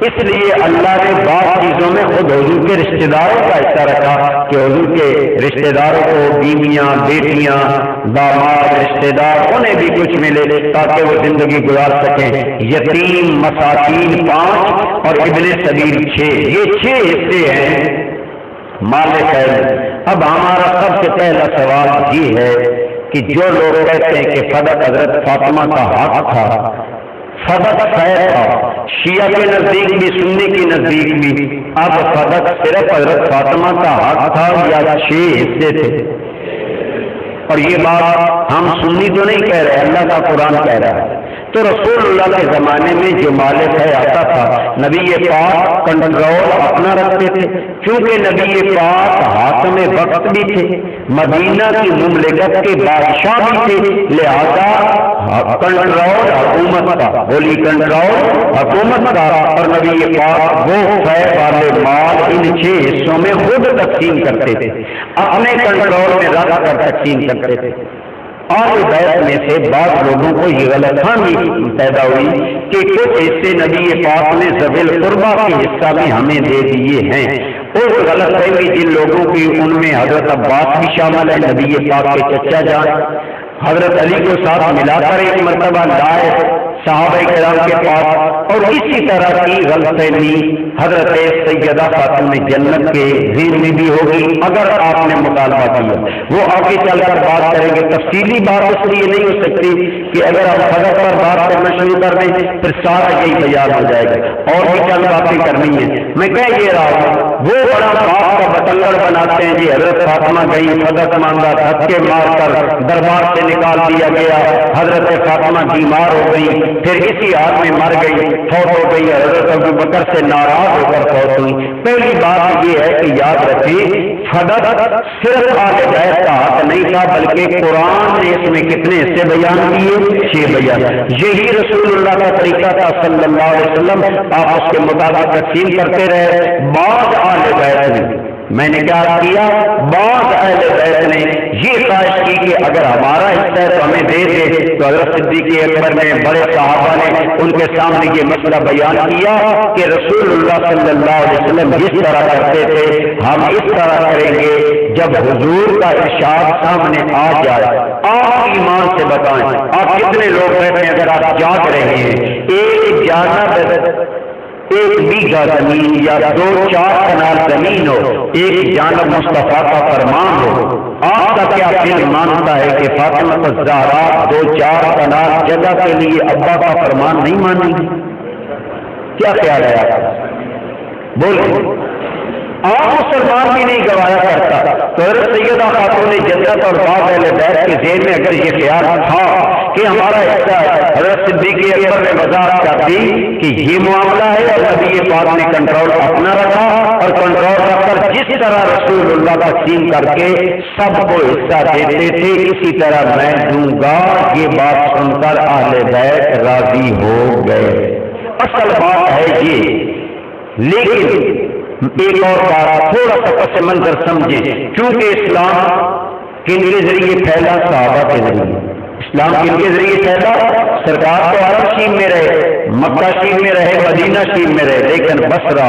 اس لیے اللہ نے بعض چیزوں میں خود حضور کے رشتہ داروں کا حصہ رکھا کہ حضور کے رشتہ داروں کو بیویاں، بیٹیاں، داماد، رشتہ دار انہیں بھی کچھ ملے تاکہ وہ زندگی گزار سکیں۔ یتیم، مساکین 5 اور ابن سبیل 6، یہ 6 حصے ہیں مال خیر۔ اب ہمارا سب سے پہلا سوال یہ ہے کہ جو لوگ کہتے ہیں کہ فدق حضرت فاطمہ کا حق تھا، فدق خیر تھا، شیعہ کے نزدیک بھی سنی کے نزدیک بھی، اب فدق صرف حضرت فاطمہ کا حق تھا یا 6 حصے تھے؟ اور یہ بات ہم سنی تو نہیں کہہ رہے، اللہ کا قرآن کہہ رہا ہے۔ تو رسول اللہ کے زمانے میں جو مال خیر آتا تھا، نبی پاک کنٹرول اپنا رکھتے تھے، کیونکہ نبی پاک حاکم وقت بھی تھے، مدینہ کی مملکت کے بادشاہ بھی تھے، لہذا کنٹرول حکومت کا، بولی کنٹرول حکومت کا، اور نبی پاک وہ خیر والے مال ان 6 حصوں میں خود تقسیم کرتے تھے، اپنے کنٹرول میں رکھ کر تقسیم کرتے تھے۔ اور بیت میں سے بعض لوگوں کو یہ غلط فہمی پیدا ہوئی کہ کچھ حصے نبی پاک نے ذوی القربیٰ کے حصہ میں ہمیں دے دیے ہیں۔ اور غلط فہمی جن لوگوں کی، ان میں حضرت عباس بھی شامل ہے، نبی پاک کے چچا جان، حضرت علی کو ساتھ ملا کر ایک مرتبہ لائے صحابہ کرام کے پاس، اور اسی طرح کی غلط فہمی حضرت سیدہ خاتون جنت کے ذہن میں بھی ہوگی اگر آپ نے مطالبہ کیا۔ وہ آگے چل کر بات کریں گے، تفصیلی بات اس لیے نہیں ہو سکتی کہ اگر آپ فضل پر بات کرنا شروع کر دیں پھر سارا یہی بیان ہو جائے گا، اور بھی چند باتیں کرنی ہیں۔ میں کہہ یہ رہا ہوں، وہ بڑا باپ کا بتنگڑ بناتے ہیں جی حضرت فاطمہ گئی، فضل مانگا، دھکے مار کر دربار سے نکال دیا گیا، حضرت فاطمہ بیمار ہو گئی، پھر اسی حال میں مر گئی، فوت ہو گئی، حضرت ابوبکر سے ناراض ہو کر فوت ہوئی۔ پہلی بات یہ ہے کہ یاد رکھیں فدق صرف آل بیت کا حق نہیں تھا، بلکہ قرآن نے اس میں کتنے حصے بیان کیے؟ 6 بیان۔ یہی رسول اللہ کا طریقہ تھا صلی اللہ علیہ وسلم، آپ اس کے مطابق تقسیم کرتے رہے۔ بعض آل بیت نے، میں نے کیا کیا، بعض اہل بیت نے یہ خواہش کی کہ اگر ہمارا حصہ ہے تو ہمیں دے دے، تو حضرت صدیق اکبر نے، بڑے صحابہ نے ان کے سامنے یہ مسئلہ بیان کیا کہ رسول اللہ صلی اللہ علیہ وسلم جس طرح کرتے تھے ہم اس طرح کریں گے جب حضور کا ارشاد سامنے آ جائے۔ آپ ایمان سے بتائیں، آپ کتنے لوگ بیٹھے ہیں اگر آپ جاگ رہے ہیں، ایک جانب 1 بیگھہ زمین یا 2-4 کنال زمین ہو، ایک جانب مصطفیٰ کا فرمان ہو، آپ کا کیا دل مانتا ہے کہ فاطمہ الزہرا 2-4 کنال جگہ کے لیے ابا کا فرمان نہیں مانیں گی؟ کیا خیال ہے آپ؟ بولیں۔ آپ مسلمان بھی نہیں گوایا کرتا تو حضرت سیدہ خاتون جنت اور بعض اہل بیت کے ذہن میں اگر یہ خیال تھا کہ ہمارا حصہ ہے، حضرت صدیق اکبر نے وضاحت کر دی کہ یہ معاملہ ہے، اور نبی پاک نے کنٹرول اپنا رکھا، اور کنٹرول رکھ کر جس طرح رسول اللہ تقسیم کر کے سب کو حصہ دیتے تھے اسی طرح میں دوں گا۔ یہ بات سن کر اہل بیت راضی ہو گئے۔ اصل بات ہے یہ، لیکن ایک اور بات تھوڑا سا پس منظر سمجھیں، کیونکہ اسلام کن کے ذریعے پھیلا؟ صحابہ کے ذریعے۔ اسلام کن کے ذریعے پھیلا؟ سرکار تو عرب شیم میں رہے، مکہ شیم میں رہے، مدینہ شیم میں رہے، لیکن بصرہ،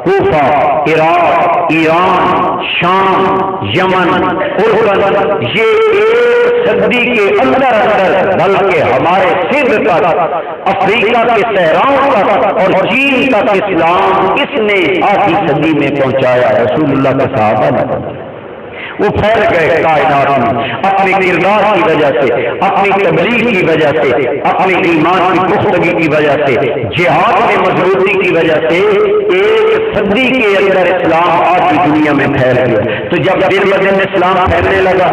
کوفہ، عراق، ایران، شام، یمن، اردن، یہ 1 صدی کے اندر بلکہ ہمارے سندھ تک، افریقہ کے صحراؤں تک اور چین تک اسلام کس نے آدھی صدی میں پہنچایا؟ رسول اللہ کے صحابہ نے۔ وہ پھیل گئے کائنات میں اپنے کردار کی وجہ سے، اپنی تبلیغ کی وجہ سے، اپنے ایمان کی پختگی کی وجہ سے، جہاد میں مضبوطی کی وجہ سے ایک صدی کے اندر اسلام آج کی دنیا میں پھیل گیا۔ تو جب دن بدن اسلام پھیلنے لگا،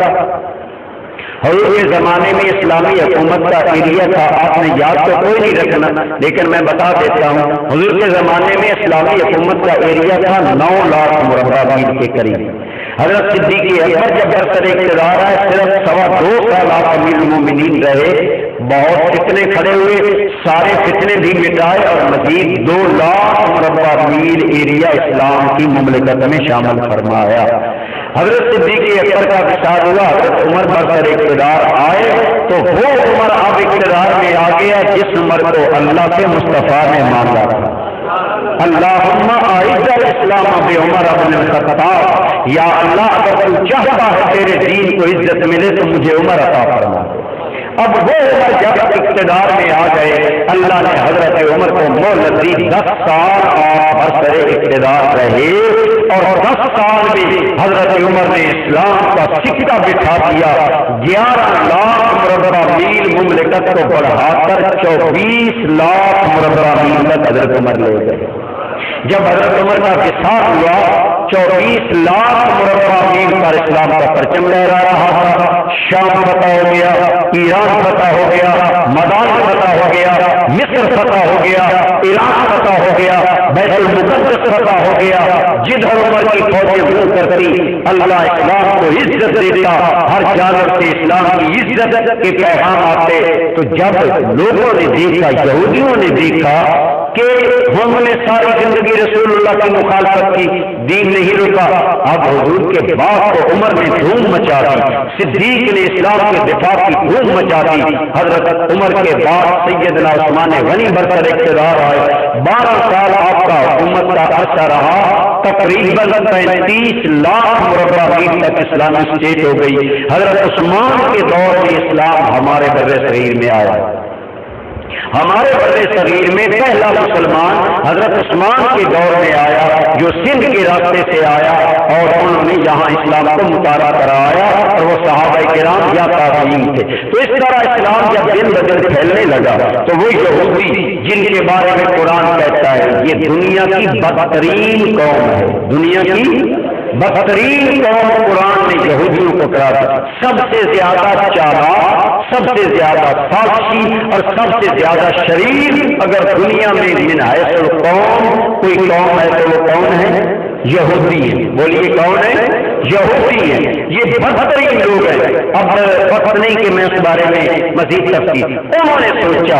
حضور کے زمانے میں اسلامی حکومت کا ایریا تھا، آپ نے یاد تو کوئی نہیں رکھنا لیکن میں بتا دیتا ہوں، حضور کے زمانے میں اسلامی حکومت کا ایریا تھا 9 لاکھ مربع میل کے قریب۔ حضرت صدیق اکبر جب برسر اقتدار آئے صرف 2.25 سال آپ امیر المومنین رہے، بہت فتنے کھڑے ہوئے، سارے فتنے بھی مٹائے اور مزید 2 لاکھ مربع میل ایریا اسلام کی مملکت میں شامل فرمایا۔ حضرت صدیق اکبر کا وصال ہوا، حضرت عمر برسر اقتدار آئے تو وہ عمر اب اقتدار میں آ گیا جس عمر کو اللہ سے مصطفیٰ نے مانگا تھا۔ اللہم اعز الاسلام بعمر بن الخطاب، یا اللہ اگر تو چاہتا ہے تیرے دین کو عزت ملے تو مجھے عمر عطا فرما۔ اب وہ عمر جب اقتدار میں آ گئے، اللہ نے حضرت عمر کو مہلت دی، 10 سال آپ برسر اقتدار رہے اور 10 سال میں حضرت عمر نے اسلام کا سکہ بٹھا دیا، 11 لاکھ مربع میل مملکت کو بڑھا کر 24 لاکھ مربع میل تک حضرت عمر لے گئے۔ جب حضرت عمر کا وصال ہوا 24 لاکھ مربع میل پر اسلام کا پرچم لہرا رہا تھا۔ شام فتح ہو گیا، ایران فتح ہو گیا، مدان فتح ہو گیا، مصر فتح ہو گیا، عراق فتح ہو گیا، بیت المقدس فتح ہو گیا۔ جدھر عمر کی فوجیں منہ کرتی اللہ اسلام کو عزت دیتا، ہر جانب سے اسلام کی عزت کے پیغام آتے۔ تو جب لوگوں نے دیکھا، یہودیوں نے دیکھا کہ ہم نے ساری زندگی رسول اللہ کی مخالفت کی، دین نہیں رکا، اب حضور کے بعد تو عمر نے دھوم مچا دی، صدیق نے اسلام کے دفاع کی دھوم مچا دی، حضرت عمر کے بعد سیدنا عثمان غنی برسر اقتدار آئے، 12 سال آپ کا حکومت کا عرصہ رہا، تقریباً 35 لاکھ مربع میل تک اسلامی اسٹیٹ ہو گئی۔ حضرت عثمان کے دور میں اسلام ہمارے بر صغیر میں آیا، ہمارے بر صغیر میں پہلا مسلمان حضرت عثمان کے دور میں آیا جو سندھ کے راستے سے آیا اور انہوں نے یہاں اسلام کو متارا کرایا اور وہ صحابہ کرام یا تابعین تھے۔ تو اس طرح اسلام جب دن بدن پھیلنے لگا تو وہ یہودی جن کے بارے میں قرآن کہتا ہے یہ دنیا کی بدترین قوم ہے، دنیا کی بدترین قوم قرآن نے یہودیوں کو قرار دیا، سب سے زیادہ چالاک، سب سے زیادہ فحاشی اور سب سے زیادہ شریر اگر دنیا میں من حیث القوم کوئی قوم ہے تو وہ کون ہے؟ یہودی ہیں۔ بولیے کون ہے؟ یہودی ہیں، یہ بدترین لوگ ہیں۔ اب وقت نہیں کہ میں اس بارے میں مزید تفصیل، انہوں نے سوچا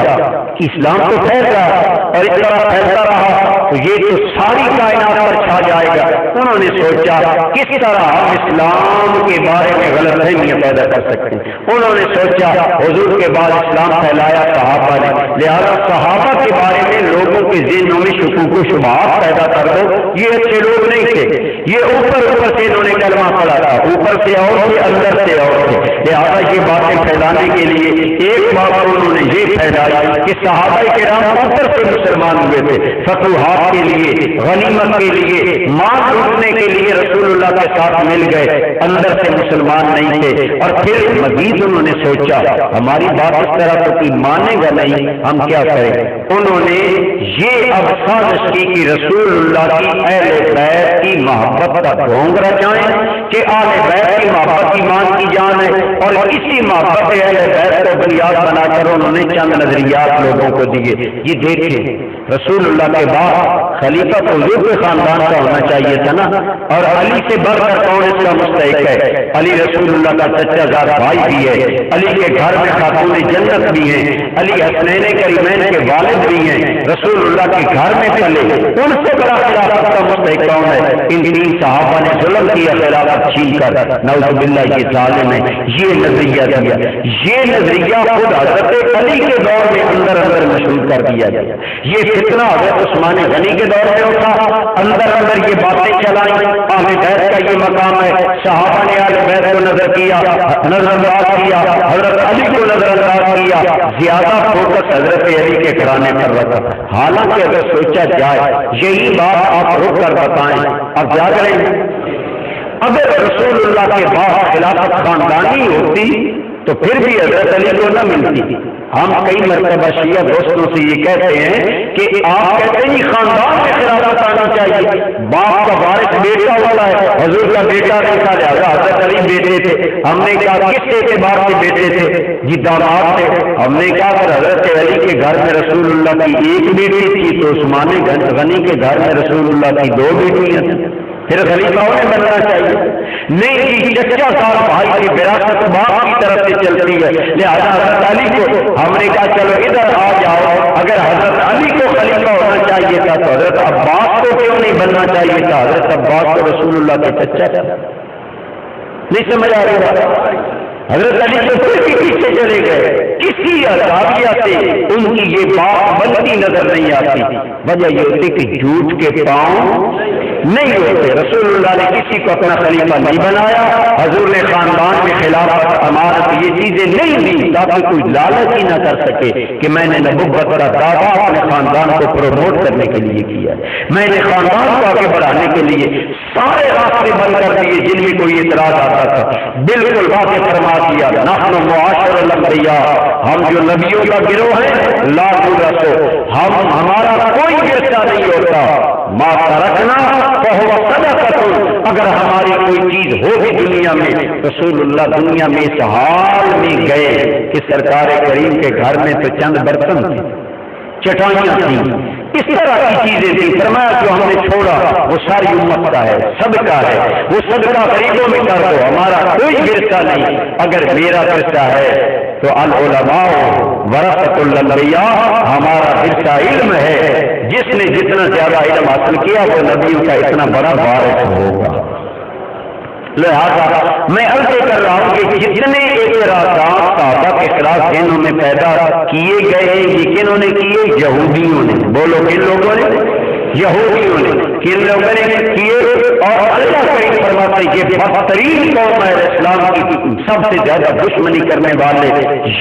کہ اسلام تو پھیل رہا اور اس طرح پھیلتا رہا تو یہ تو ساری کائنات پر چھا جائے گا۔ انہوں نے سوچا کس طرح ہم اسلام کے بارے میں غلط فہمیاں پیدا کر سکتے ہیں۔ انہوں نے سوچا حضور کے بعد اسلام پھیلایا صحابہ نے، لہذا صحابہ کے بارے میں لوگوں کے ذہنوں میں شکوک و شبہات پیدا کر دو، یہ اچھے لوگ نہیں تھے، یہ اوپر سے انہوں نے کلمہ پڑھا تھا، اوپر سے اور تھے، اندر سے اور تھے، لہٰذا یہ باتیں پھیلانے کے لیے ایک بات انہوں نے یہ پھیلائی کہ صحابہ کرام اوپر سے مسلمان ہوئے تھے، فتوحات کے لیے، غنیمت کے لیے، مال لوٹنے کے لیے رسول اللہ کے ساتھ مل گئے، اندر سے مسلمان نہیں تھے۔ اور پھر مزید انہوں نے سوچا ہماری بات اس طرح تو کوئی مانے گا نہیں، ہم کیا کریں؟ انہوں نے یہ اب سازش کی کہ رسول اللہ کی اہل بیت کی محبت کا ڈھونگ رچائیں کہ اہل بیت کی محبت ایمان کی جان ہے، اور اسی محبت اہل بیت کو بنیاد بنا کر انہوں نے چند نظریات لوگوں کو دیے۔ یہ دیکھیں رسول اللہ کے بعد خلیفہ تو حضور کے خاندان کا ہونا چاہیے تھا نا، اور علی سے بڑھ کر کون اس کا مستحق ہے؟ علی رسول اللہ کا چچا زاد بھائی بھی ہے، علی کے گھر میں خاتون جنت بھی ہیں، علی حسنین کریمین کے والد بھی ہیں، رسول اللہ کے گھر میں پلے، ان سے بڑا خلافت کا مستحق کون ہے؟ ان 3 صحابہ نے ظلم کیا خلافت چھین کر، نعوذ باللہ یہ ظالم ہے، یہ نظریہ دیا، یہ نظریہ خود حضرت علی کے دور میں اندر مشہور کر دیا گیا۔ یہ فتنہ حضرت عثمان غنی کے دور میں اٹھا، اندر یہ باتیں چلائیں، اہل بیت کا یہ مقام ہے، صحابہ نے اہل بیت کو نظر انداز کیا، حضرت علی کو نظر انداز کیا، زیادہ فوکس حضرت علی کے گھرانے پر رکھا. حالانکہ اگر سوچا جائے یہی بات آپ رک کر بتائیں اب یاد رہیں، اگر رسول اللہ کے بعد خلافت خاندانی ہوتی تو پھر بھی حضرت علی کو نہ ملتی. ہم کئی مرتبہ شیعہ دوستوں سے یہ کہتے ہیں کہ آپ کہتے ہیں خاندان میں خلافت آنا چاہیے، باپ کا وارث بیٹا والا ہے، حضور کا بیٹا نہیں تھا لہٰذا حضرت علی بیٹے تھے. ہم نے کہا کس اعتبار سے بیٹے تھے؟ جی داماد تھے. ہم نے کہا اگر حضرت علی کے گھر میں رسول اللہ کی ایک بیٹی تھی تو عثمان غنی کے گھر میں رسول اللہ کی 2 بیٹیاں تھیں، پھر خلیفہ انہیں بننا چاہیے. نہیں جی چچا صاحب بھائی کی وراثت باپ کی طرف سے چلتی ہے، لہٰذا حضرت علی کو ہم نے کہا چلو ادھر آ جاؤ. اگر حضرت علی کو خلیفہ ہونا چاہیے تھا تو حضرت عباس کو کیوں نہیں بننا چاہیے تھا؟ حضرت عباس کو رسول اللہ کے چچا تھا. نہیں سمجھ آ رہی بات؟ حضرت علی کو پھر بھی پیچھے چلے گئے، کسی اداریہ سے ان کی یہ بات بنتی نظر نہیں آتی. وجہ یہ ہوتی کہ جھوٹ کے پاؤں نہیں ہوتے. رسول اللہ نے کسی کو اپنا خلیفہ نہیں بنایا، حضور نے خاندان میں خلافت امارت یہ چیزیں نہیں دی تاکہ کوئی لالچ ہی نہ کر سکے کہ میں نے نبوت کا دعویٰ اپنے خاندان کو پروموٹ کرنے کے لیے کیا، میں نے خاندان کو آگے بڑھانے کے لیے سارے راستے بند کر دیے جن میں کوئی اعتراض آتا تھا. بالکل واضح فرما دیا نحن معاشر الانبیاء، ہم جو نبیوں کا گروہ ہے لا نورث، ہمارا کوئی ورثہ نہیں ہوتا. ما ترکنا فہو صدقۃ، اگر ہماری کوئی چیز ہوگی دنیا میں، رسول اللہ دنیا میں اس حال میں گئے کہ سرکار کریم کے گھر میں تو چند برتن تھے، چٹائیاں تھیں، اس طرح کی چیزیں تھیں. فرمایا جو ہم نے چھوڑا وہ ساری امت کا ہے، صدقہ ہے، وہ صدقہ غریبوں میں کر دو، ہمارا کوئی ورثہ نہیں. اگر میرا ورثہ ہے تو العلماء ورثۃ الانبیاء، ہمارا ورثہ علم ہے. جس نے جتنا زیادہ علم حاصل کیا وہ نبیوں کا اتنا بڑا وارث ہوگا. لہذا میں عرض کر رہا ہوں کہ جتنے اعتراضات صحابہ کے خلاف ذہنوں میں پیدا کیے گئے یہ کنہوں نے کیے؟ یہودیوں نے. بولو کن لوگوں نے؟ یہودیوں نے. کن لوگوں نے کیے؟ اور اللہ کریم فرماتے ہیں یہ بدترین قوم ہے اسلام کی، سب سے زیادہ دشمنی کرنے والے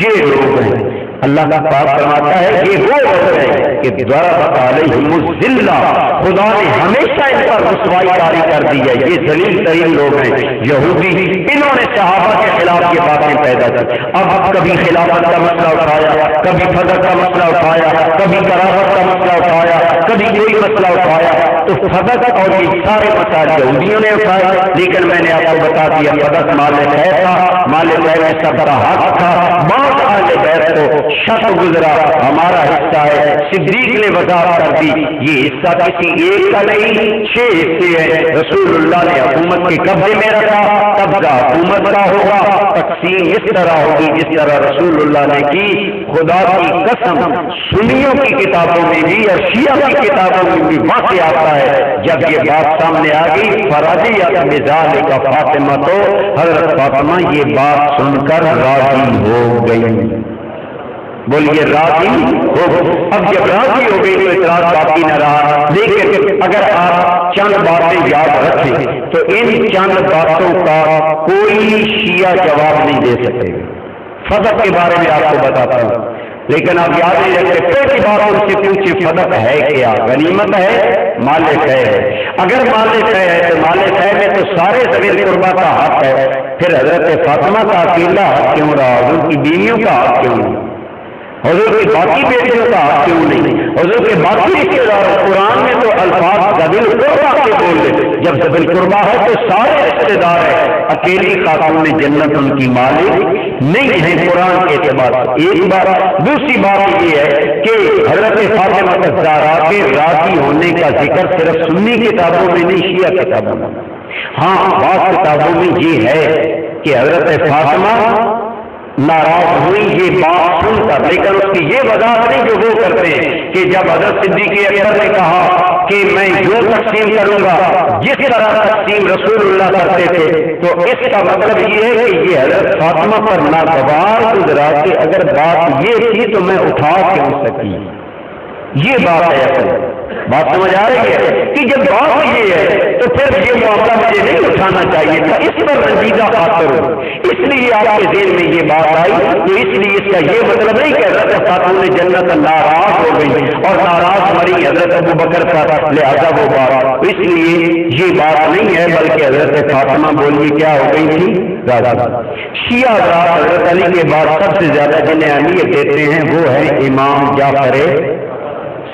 یہ لوگ ہیں. اللہ کا پاک فرماتا ہے یہ وہ لوگ ہیں کہ ضربت علیہم الذلہ، خدا نے ہمیشہ ان پر رسوائی طاری کر دی ہے. یہ ذلیل ترین لوگ ہیں یہودی، انہوں نے صحابہ کے خلاف یہ باتیں پیدا کی. اب کبھی خلافت کا مسئلہ اٹھایا، کبھی فضل کا مسئلہ اٹھایا، کبھی کرامت کا مسئلہ اٹھایا، کبھی کوئی مسئلہ اٹھایا. تو فضل اور یہ سارے مسائل یہودیوں نے اٹھایا. لیکن میں نے آپ کو بتا دیا فضل مال خیر تھا، مال خیر ایسا بڑا حق تھا. بعض اہل بیت کو شک گزرا ہمارا حصہ ہے، صدیق نے وضاحت کر دی یہ حصہ کسی ایک کا نہیں 6 حصے ہیں. رسول اللہ نے حکومت کے قبضے میں رکھا، قبضہ حکومت کا ہوگا، تقسیم اس طرح ہوگی جس طرح رسول اللہ نے کی. خدا کی قسم سنیوں کی کتابوں میں بھی اور شیعہ کی کتابوں میں بھی واقع آتا ہے. جب یہ بات سامنے آ گئی فرضیت بذالک فاطمہ، تو حضرت فاطمہ یہ بات سن کر راضی ہو گئی. بولیے راضی ہو. اب جب راضی ہو گئی تو اعتراض باقی نہ رہا. لیکن اگر آپ چند باتیں یاد رکھیں تو ان چند باتوں کا کوئی شیعہ جواب نہیں دے سکے. فضل کے بارے میں آپ کو بتاتا ہوں لیکن آپ یاد نہیں رکھتے. پہلی بار ان سے پوچھے فضل ہے کیا؟ غنیمت ہے، مال خیر ہے. اگر مال خیر ہے تو مال خیر میں تو سارے ذوی قربا کا حق ہے. پھر حضرت فاطمہ کا اکیلا حق کیوں رہا؟ حضور کی بیویوں کا حق کیوں نہیں؟ حضور کی باقی بیٹیوں کا حق کیوں نہیں؟ حضور کے باقی رشتے دار قرآن میں تو الفاظ ذوی القربا کے بول رہے. جب ذوی القربا ہے تو سارے رشتے دار ہیں. اکیلی خاتون جنت ان کی مالک نہیں ہے قرآن کے اعتبار سے. ایک بات. دوسری بات یہ ہے کہ حضرت فاطمہ الزہرا کے راضی ہونے کا ذکر صرف سنی کتابوں میں نہیں شیعہ کتابوں میں. ہاں بعض کتابوں میں یہ ہے کہ حضرت فاطمہ ناراض ہوئی یہ بات سن کر، لیکن اس کی یہ وضاحت نہیں جو وہ کرتے ہیں کہ جب حضرت صدیق اکبر نے کہا کہ میں جو تقسیم کروں گا جس طرح تقسیم رسول اللہ کرتے تھے، تو اس کا مطلب یہ ہے کہ یہ حضرت فاطمہ پر ناگوار گزرا کہ اگر بات یہ تھی تو میں اٹھا کیوں سکی. یہ بات ہے اصل بات سمجھ آ رہی ہے کہ جب بات یہ ہے تو پھر یہ معاملہ مجھے نہیں اٹھانا چاہیے تھا، اس پر رنجیدہ خاطر ہو، اس لیے آپ کے ذہن میں یہ بات آئی، تو اس لیے اس کا یہ مطلب نہیں کہ حضرت خاتون جنت ناراض ہو گئی اور ناراض مری حضرت ابو بکر کا، لہذا وہ بات، اس لیے یہ بات نہیں ہے، بلکہ حضرت فاطمہ بولی کیا ہو گئی تھی؟ شیعہ حضرت علی کے بعد سب سے زیادہ جنہیں اہمیت دیتے ہیں وہ ہے امام جعفر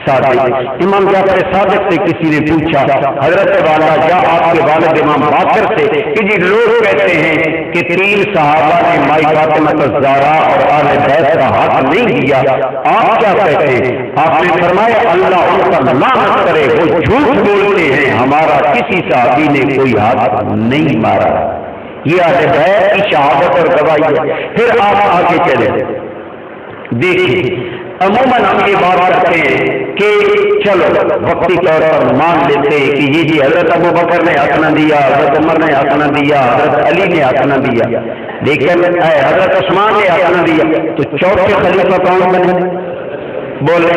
صادق۔ امام جعفر صادق سے کسی نے پوچھا حضرت والا جا آپ کے والد امام باقر سے کہ جی لوگ کہتے ہیں کہ 3 صحابہ نے مائی فاطمہ الزہرا اور آل بیت کا حق نہیں دیا، آپ کیا کہتے ہیں؟ آپ نے فرمایا اللہ ان کا لعنت کرے، وہ جھوٹ بولتے ہیں، ہمارا کسی صحابی نے کوئی حق نہیں مارا۔ یہ اہل بیت کی شہادت اور گواہی ہے۔ پھر آپ آگے چلے دیکھیں، عموماً ہم یہ بات کرتے ہیں کہ چلو وقتی طور پر مان لیتے ہیں کہ یہ جی حضرت ابو بکر نے حق نہ دیا، حضرت عمر نے حق نہ دیا، حضرت علی نے حق نہ دیا، لیکن حضرت عثمان نے حق نہ دیا، تو چوتھے خلیفہ کون بنے؟ بولے،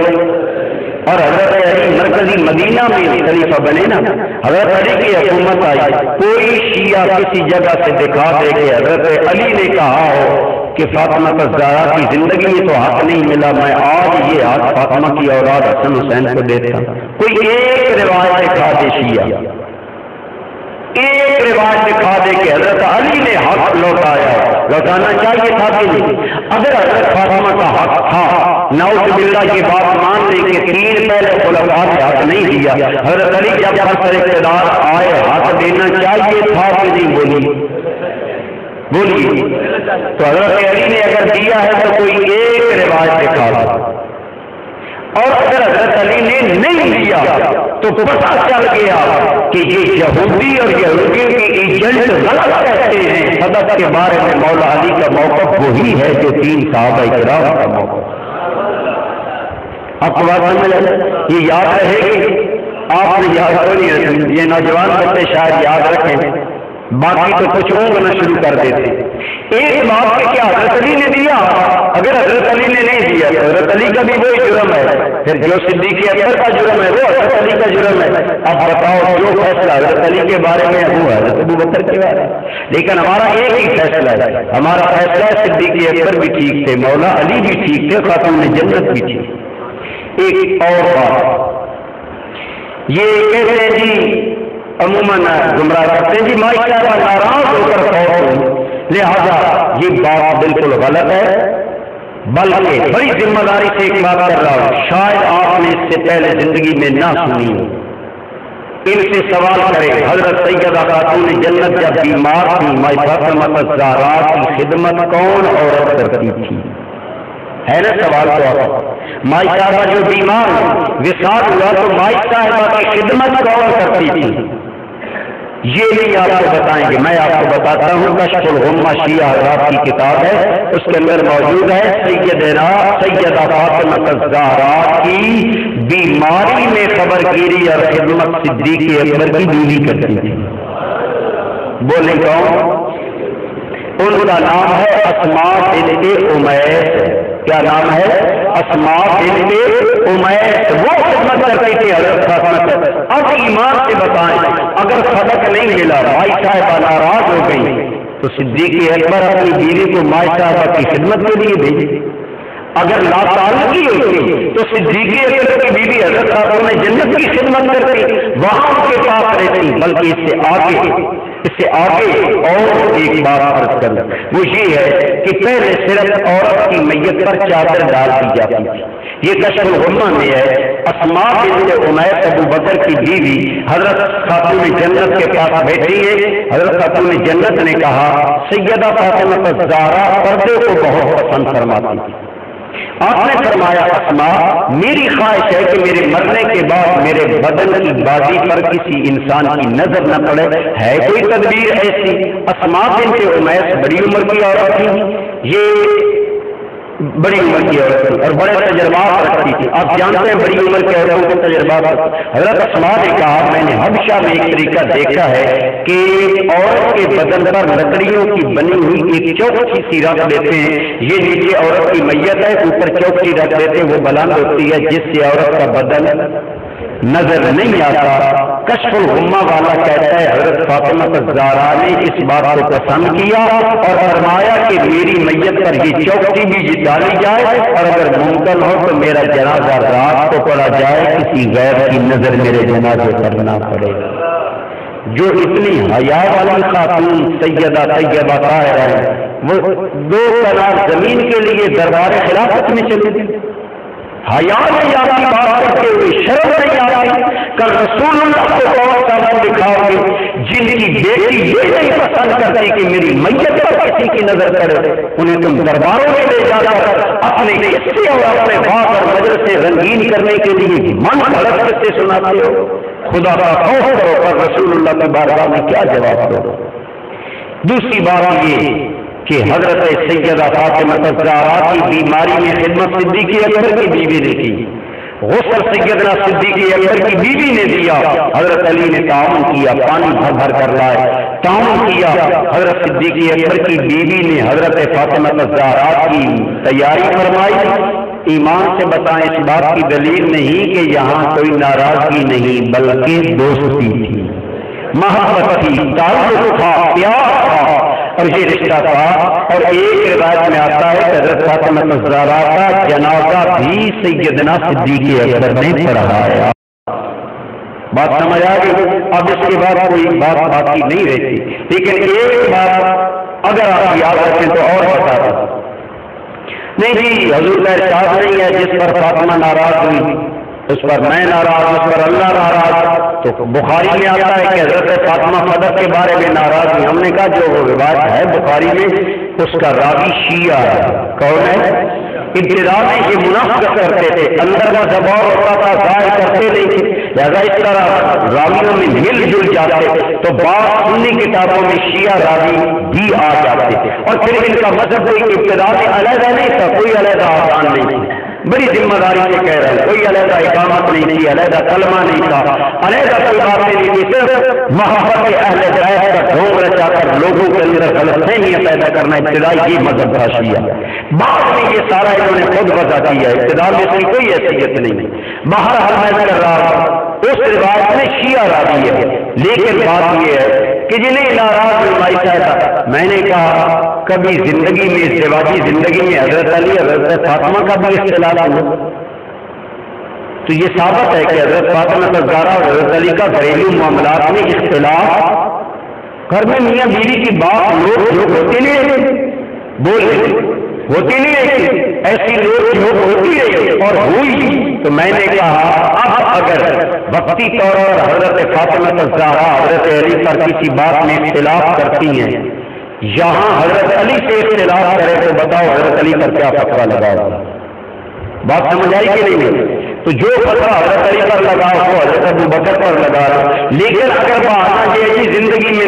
اور حضرت علی مرکزی مدینہ میں خلیفہ بنے نا، حضرت علی کی حکومت آئی، کوئی شیعہ کسی جگہ سے دکھا دے کہ حضرت علی نے کہا ہو کہ فاطمہ الزہرا کی زندگی میں تو حق نہیں ملا، میں آج یہ حق فاطمہ کی اولاد حسن حسین کو دیتا ہوں۔ کوئی ایک روایت دکھا دے شیعہ، ایک روایت دکھا دے کہ حضرت علی نے حق لوٹایا، لوٹانا چاہیے تھا کہ نہیں؟ اگر حضرت فاطمہ کا حق تھا، نعوذ باللہ یہ بات مان لیں کہ 3 پہلے خلفاء نے حق نہیں دیا، حضرت علی جب سر اقتدار آئے حق دینا چاہیے تھا کہ نہیں؟ بولیے، تو حضرت علی نے اگر دیا ہے تو کوئی ایک روایت دکھا دو، اور اگر حضرت علی نے نہیں دیا تو پتہ چل گیا کہ یہ یہودی اور یہودیوں کے ایجنٹ غلط کہتے ہیں، صدق کے بارے میں مولا علی کا موقف وہی ہے جو 3 صحابہ کرام کا موقف۔ آپ کو بات سمجھ لیں، یہ یاد رہے گی، آپ نے یاد رکھیں، یہ نوجوان بچے شاید یاد رکھیں، باقی تو کچھ اونگنا شروع کر دیتے۔ ایک بات ہے کہ حضرت علی نے دیا، اگر حضرت علی نے نہیں دیا تو حضرت علی کا بھی وہی جرم ہے، پھر جو صدیق اکبر کا جرم ہے وہ حضرت علی کا جرم ہے۔ اب بتاؤ جو فیصلہ حضرت علی کے بارے میں وہ حضرت ابو بکر کے بارے میں، لیکن ہمارا ایک ہی فیصلہ ہے، ہمارا فیصلہ ہے صدیق اکبر بھی ٹھیک تھے، مولا علی بھی ٹھیک تھے، خاتون جنت بھی تھی۔ ایک اور بات یہ کہتے ہیں جی عموماً گمراہ کرتے ہیں جی مائی صاحبہ ناراض ہو کر فوت ہوئی، لہذا یہ بات بالکل غلط ہے، بلکہ بڑی ذمہ داری سے ایک بات کر رہا ہوں، شاید آپ نے اس سے پہلے زندگی میں نہ سنی، ان سے سوال کریں، حضرت سیدہ خاتون جنت جب بیمار تھی، مائی فاطمہ الزہرا کی خدمت کون عورت کرتی تھی؟ ہے نا سوال؟ تو مائی صاحبہ جو بیمار وصال ہوا تو مائی صاحبہ کی خدمت کون کرتی تھی؟ یہ نہیں آپ کو بتائیں گے، میں آپ کو بتاتا ہوں، کشف الغمہ شیعہ حضرات کی کتاب ہے، اس کے اندر موجود ہے سیدہ فاطمہ الزہرا کی بیماری میں خبر گیری اور خدمت صدیق اکبر کی بیوی کرتی تھی۔ بولیں کون؟ ان کا نام ہے اسماء بنت امیس۔ کیا نام ہے؟ اسماء بنت امیس، وہ خدمت کرتی تھی حضرت فاطمہ۔ اب ایمان سے بتائیں، اگر صدق نہیں ملا، مائی صاحبہ ناراض ہو گئی، تو صدیق اکبر اپنی بیوی کو مائی صاحبہ کی خدمت کے لیے بھیجے۔ اگر لا تعلقی ہوتی تو صدیق اکبر کی بیوی حضرت خاتون جنت کی خدمت کرتی، وہاں ان کے پاس رہتی، بلکہ اس سے آگے اور ایک بات عرض کر دیں، وہ یہ ہے کہ پہلے صرف عورت کی میت پر چادر ڈال دی جاتی تھی، یہ کشف الغمہ میں ہے۔ اسماء بنت امیس ابو بکر کی بیوی حضرت خاتون جنت کے پاس بیٹھی ہے، حضرت خاتون جنت نے کہا سیدہ فاطمہ الزہرا پردے کو بہت پسند فرماتی تھی، آپ نے فرمایا اسماء میری خواہش ہے کہ میرے مرنے کے بعد میرے بدن کی بازی پر کسی انسان کی نظر نہ پڑے، ہے کوئی تدبیر ایسی؟ اسماء بنت امیس بڑی عمر کی عورت تھی، یہ بڑی عمر کی عورت تھی اور بڑے تجربات رکھتی تھی. آپ جانتے ہیں بڑی عمر کے عورتوں کے تجربات. حضرت اسماء نے کہا میں نے حبشہ میں ایک طریقہ دیکھا ہے کہ عورت کے بدن پر لکڑیوں کی بنی ہوئی ایک چوکھی سی رکھ دیتے ہیں. یہ نیچے عورت کی میت ہے, اوپر چوکھی رکھ دیتے ہیں, وہ بلند ہوتی ہے جس سے عورت کا بدن نظر نہیں آتا. کشف الغمہ والا کہتا ہے حضرت فاطمہ الزہرا نے اس بات کو پسند کیا اور فرمایا کہ میری میت پر یہ چوکھی بھی ڈالی جائے اور اگر ممکن ہو تو میرا جنازہ رات کو پڑھا جائے, کسی غیر کی نظر میرے جنازے پر نہ پڑے. جو اتنی حیا والی خاتون سیدہ طیبہ طاہرہ ہے, وہ 2 کنال زمین کے لیے دربار خلافت میں چلے گئے. حیا نہیں آتی بات کرتے ہوئے, شرم نہیں آتی. کل رسول اللہ کو کون سا منہ دکھاؤ گے جن کی بیٹی یہ نہیں پسند کرتی کہ میری میت پر کسی کی نظر پڑے, انہیں تم درباروں میں لے جا کر اپنے قصے اور اپنے باپ اور مجلس سے رنگین کرنے کے لیے من گھڑت سے سناتے ہو. خدا کا خوف کرو پر رسول اللہ کی بارگاہ میں کیا جواب دو. دوسری بات یہ کہ حضرت سیدہ فاطمہ الزہرا کی بیماری میں خدمت صدیق اکبر کی بیوی نے کی, غسل سیدنا صدیق اکبر کی بیوی نے دیا, حضرت علی نے تعاون کیا, پانی بھر بھر کر لائے, تعاون کیا. حضرت صدیق اکبر کی بیوی نے حضرت فاطمہ الزہرا کی تیاری فرمائی. ایمان سے بتائیں اس بات کی دلیل نہیں کہ یہاں کوئی ناراضگی نہیں بلکہ دوستی تھی, محبت تھی, تعلق تھا, پیار تھا اور یہ رشتہ تھا. اور ایک روایت میں آتا ہے کہ حضرت فاطمہ الزہرا کا جنازہ بھی سیدنا صدیق اکبر نے پڑھایا. بات سمجھ آ گئی. اب اس کے بعد کوئی بات باقی نہیں رہتی, لیکن ایک بات اگر آپ یاد رکھیں تو اور بتا دیں. نہیں جی حضور کا ارشاد نہیں ہے جس پر فاطمہ ناراض ہوئی اس پر میں ناراض, اس پر اللہ ناراض. تو بخاری میں آتا ہے کہ حضرت فاطمہ صدق کے بارے میں ناراض ہوئی. ہم نے کہا جو وہ روایت ہے بخاری میں اس کا راوی شیعہ ہے. کون ہے؟ ابتدا میں یہ منافقت کرتے تھے, اندر کا دباؤ ہوتا تھا, ظاہر کرتے نہیں تھے, لہذا اس طرح راویوں میں مل جل جاتے. تو بعض سنی کتابوں میں شیعہ راوی بھی آ جاتے اور پھر ان کا مذہب کوئی ابتدا میں علیحدہ نہیں تھا, کوئی علیحدہ آسان نہیں تھی. بڑی ذمہ داری سے کہہ رہے ہیں, کوئی علیحدہ اقامت نہیں تھی, علیحدہ کلمہ نہیں تھا, علیحدہ کوئی باتیں نہیں تھی. صرف محبت اہل بیت کا ڈھونگ رچا کر لوگوں کے اندر غلط فہمیاں پیدا کرنا ابتدائی یہ مذہب تھا شیعہ. بعد میں یہ سارا انہوں نے خود وضع کیا ہے, ابتدا میں اس کی کوئی حیثیت نہیں. بہرحال میں کر رہا ہوں اس روایت میں شیعہ راوی ہے, لیکن بات یہ ہے کہ جنہیں ناراض فرمائی چاہتا. میں نے کہا کبھی زندگی میں ازدواجی زندگی میں حضرت علی حضرت فاطمہ کا بھی اختلاف ہوا تو یہ ثابت ہے کہ حضرت فاطمہ الزہرا اور حضرت علی کا گھریلو معاملات میں اختلاف گھر میں میاں بیوی کی بات لوگ ہوتی نہیں ہے, بول ہوتی نہیں ہے, ایسی لوگ ہوتی ہے اور ہوئی. تو میں نے کہا اب اگر وقتی طور پر حضرت فاطمہ الزہرا حضرت علی پر کسی بات میں اختلاف کرتی ہیں, یہاں حضرت علی سے اختلاف کرے تو بتاؤ حضرت علی پر کیا فتویٰ لگاؤ. بات سمجھ آئی کہ نہیں؟ تو جو فتویٰ حضرت علی پر لگاؤ وہ حضرت ابو بکر پر لگا رہا. لیکن اگر بہانا یہ کہ زندگی میں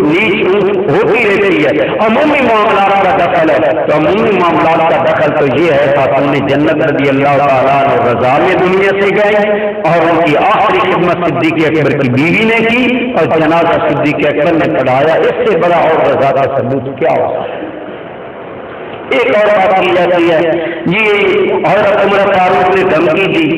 نیچ اونچ ہوتی رہتی ہے, عمومی معاملات کا دخل ہے, تو عمومی معاملات کا دخل تو یہ ہے خاتون جنت رضی اللہ تعالیٰ عنہ رضا میں دنیا سے گئے اور ان کی آخری خدمت صدیق اکبر کی بیوی نے کی اور جنازہ صدیق اکبر نے پڑھایا. اس سے بڑا اور رضا کا ثبوت کیا ہو. ایک اور بات کی جاتی ہے یہ حضرت عمر فاروق نے دھمکی دی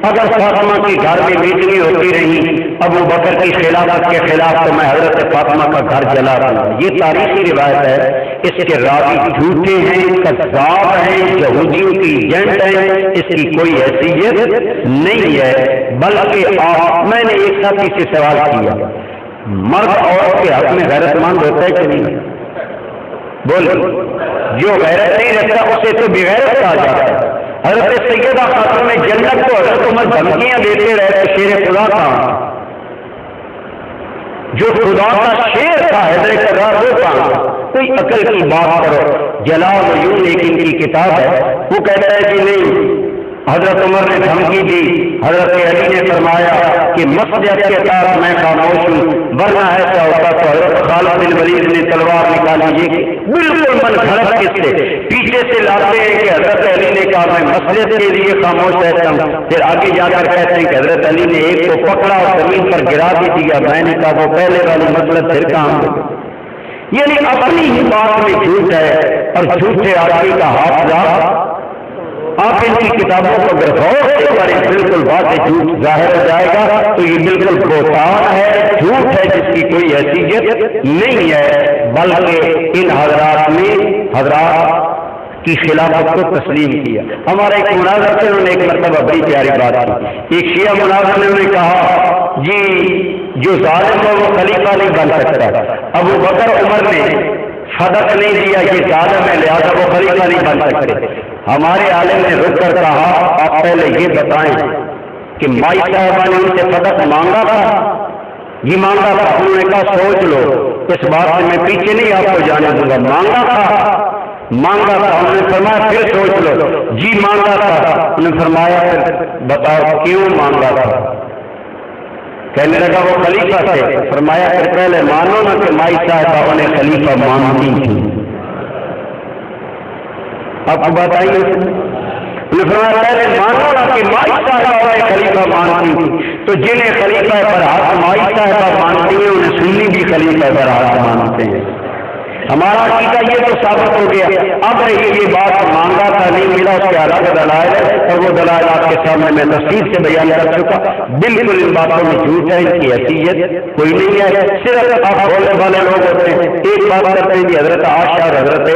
اگر فاطمہ کے گھر میں بیٹنی ہوتی رہی ابو بکر کی خلافت کے خلاف تو میں حضرت فاطمہ کا گھر جلا دوں. یہ تاریخی روایت ہے, اس کے راوی جھوٹے ہیں, کذاب ہیں, یہودیوں کی ایجنٹ ہیں, اس کی کوئی حیثیت نہیں ہے. بلکہ میں نے ایک ساتھی سے سوال کیا مرد عورت کے حق میں غیرت مند ہوتا ہے کہ نہیں؟ بول جو غیرت نہیں رکھتا اسے تو بغیرت کہا جاتا ہے. حضرت سیدہ خاتون جنت کو حضرت عمر دھمکیاں دیتے رہے شیر خدا تھا, جو خدا کا شیر تھا حیدر کرار وہ تھا. کوئی عقل کی بات کرو. جلال یوں ایک ان کی کتاب ہے, وہ کہتا ہے کہ نہیں حضرت عمر نے دھمکی دی، حضرت علی نے فرمایا کہ مسجد کے ساتھ میں خاموش ہوں، ورنہ ایسا ہوتا تو حضرت خالد بن ولید نے تلوار نکالی، یہ بالکل من گھڑت کس سے پیچھے سے لاتے ہیں کہ حضرت علی نے کہا میں مسجد کے لیے خاموش رہتا ہوں، پھر آگے جا کر کہتے ہیں کہ حضرت علی نے ایک کو پکڑا اور زمین پر گرا بھی دیا، میں نے کہا وہ پہلے والی مسئلہ پھر کہاں ہو؟ یعنی اپنی ہی بات میں جھوٹ ہے اور جھوٹے آدمی کا حافظہ آپ ان کی کتابوں کو اگر غور سے پڑھیں بالکل واضح جھوٹ ظاہر ہو جائے گا، تو یہ بالکل بہتان ہے، جھوٹ ہے جس کی کوئی حیثیت نہیں ہے، بلکہ ان حضرات نے حضرات کی خلافت کو تسلیم کیا۔ ہمارے ایک مناظر سے انہوں نے ایک مرتبہ بڑی پیاری بات کی، ایک شیعہ مناظر نے انہوں نے کہا جی جو ظالم ہے وہ خلیفہ نہیں بن سکتا، ابو بکر عمر نے صدق نہیں دیا، یہ ظالم ہے لہذا وہ خلیفہ نہیں بن سکتے۔ ہمارے عالم نے رک کر کہا آپ پہلے یہ بتائیں کہ مائی صاحبہ نے ان سے صدق مانگا تھا؟ یہ مانگا تھا؟ انہوں نے کہا سوچ لو، اس بات سے میں پیچھے نہیں آپ کو جانے دوں گا۔ مانگا تھا؟ مانگا تھا۔ انہوں نے فرمایا پھر سوچ لو۔ جی مانگا تھا۔ انہوں نے فرمایا پھر بتاؤ کیوں مانگا تھا؟ کہنے لگا وہ خلیفہ سے۔ فرمایا پھر پہلے مانو نا کہ مائی صاحبہ انہیں خلیفہ مانتی تھی۔ آپ کو بتائیے، انہیں فرمایا پہلے مانو نا کہ مائی صاحبہ انہیں خلیفہ مانتی تھی، تو جنہیں خلیفہ پر حق مائی صاحبہ مانتی ہیں انہیں سنی بھی خلیفہ پر حق مانتے ہیں۔ ہمارا عقیدہ یہ تو ثابت ہو گیا۔ اب رہی یہ بات مانگا تھا نہیں ملا، اس کے الگ دلائل ہے اور وہ دلائل آپ کے سامنے میں تفصیل سے بیان کر چکا۔ بالکل ان باتوں میں جھوٹ ہے، ان کی حیثیت کوئی نہیں ہے، صرف آپ بولنے والے لوگ ہوتے ہیں۔ ایک بات کرتے ہیں کہ حضرت عائشہ اور حضرت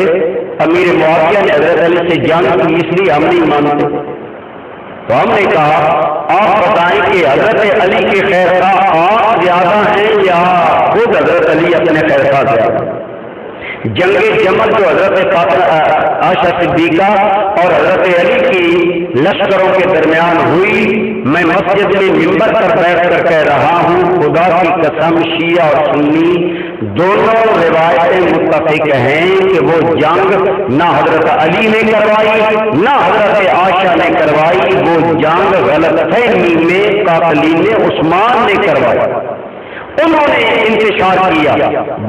امیر معاویہ نے حضرت علی سے جنگ کی اس لیے ہم نہیں مانتے، تو ہم نے کہا آپ بتائیں کہ حضرت علی کے خیر خواہ آپ زیادہ ہیں یا خود حضرت علی اپنے خیر خواہ زیادہ؟ جنگ جمل جو حضرت عائشہ صدیقہ اور حضرت علی کی لشکروں کے درمیان ہوئی، میں مسجد میں ممبر پر بیٹھ کر کہہ رہا ہوں خدا کی قسم شیعہ اور سنی دونوں روایتیں متفق ہیں کہ وہ جنگ نہ حضرت علی نے کروائی نہ حضرت عائشہ نے کروائی، وہ جنگ غلط فہمی میں قاتلین عثمان نے کروائی۔ انہوں نے انتشار کیا،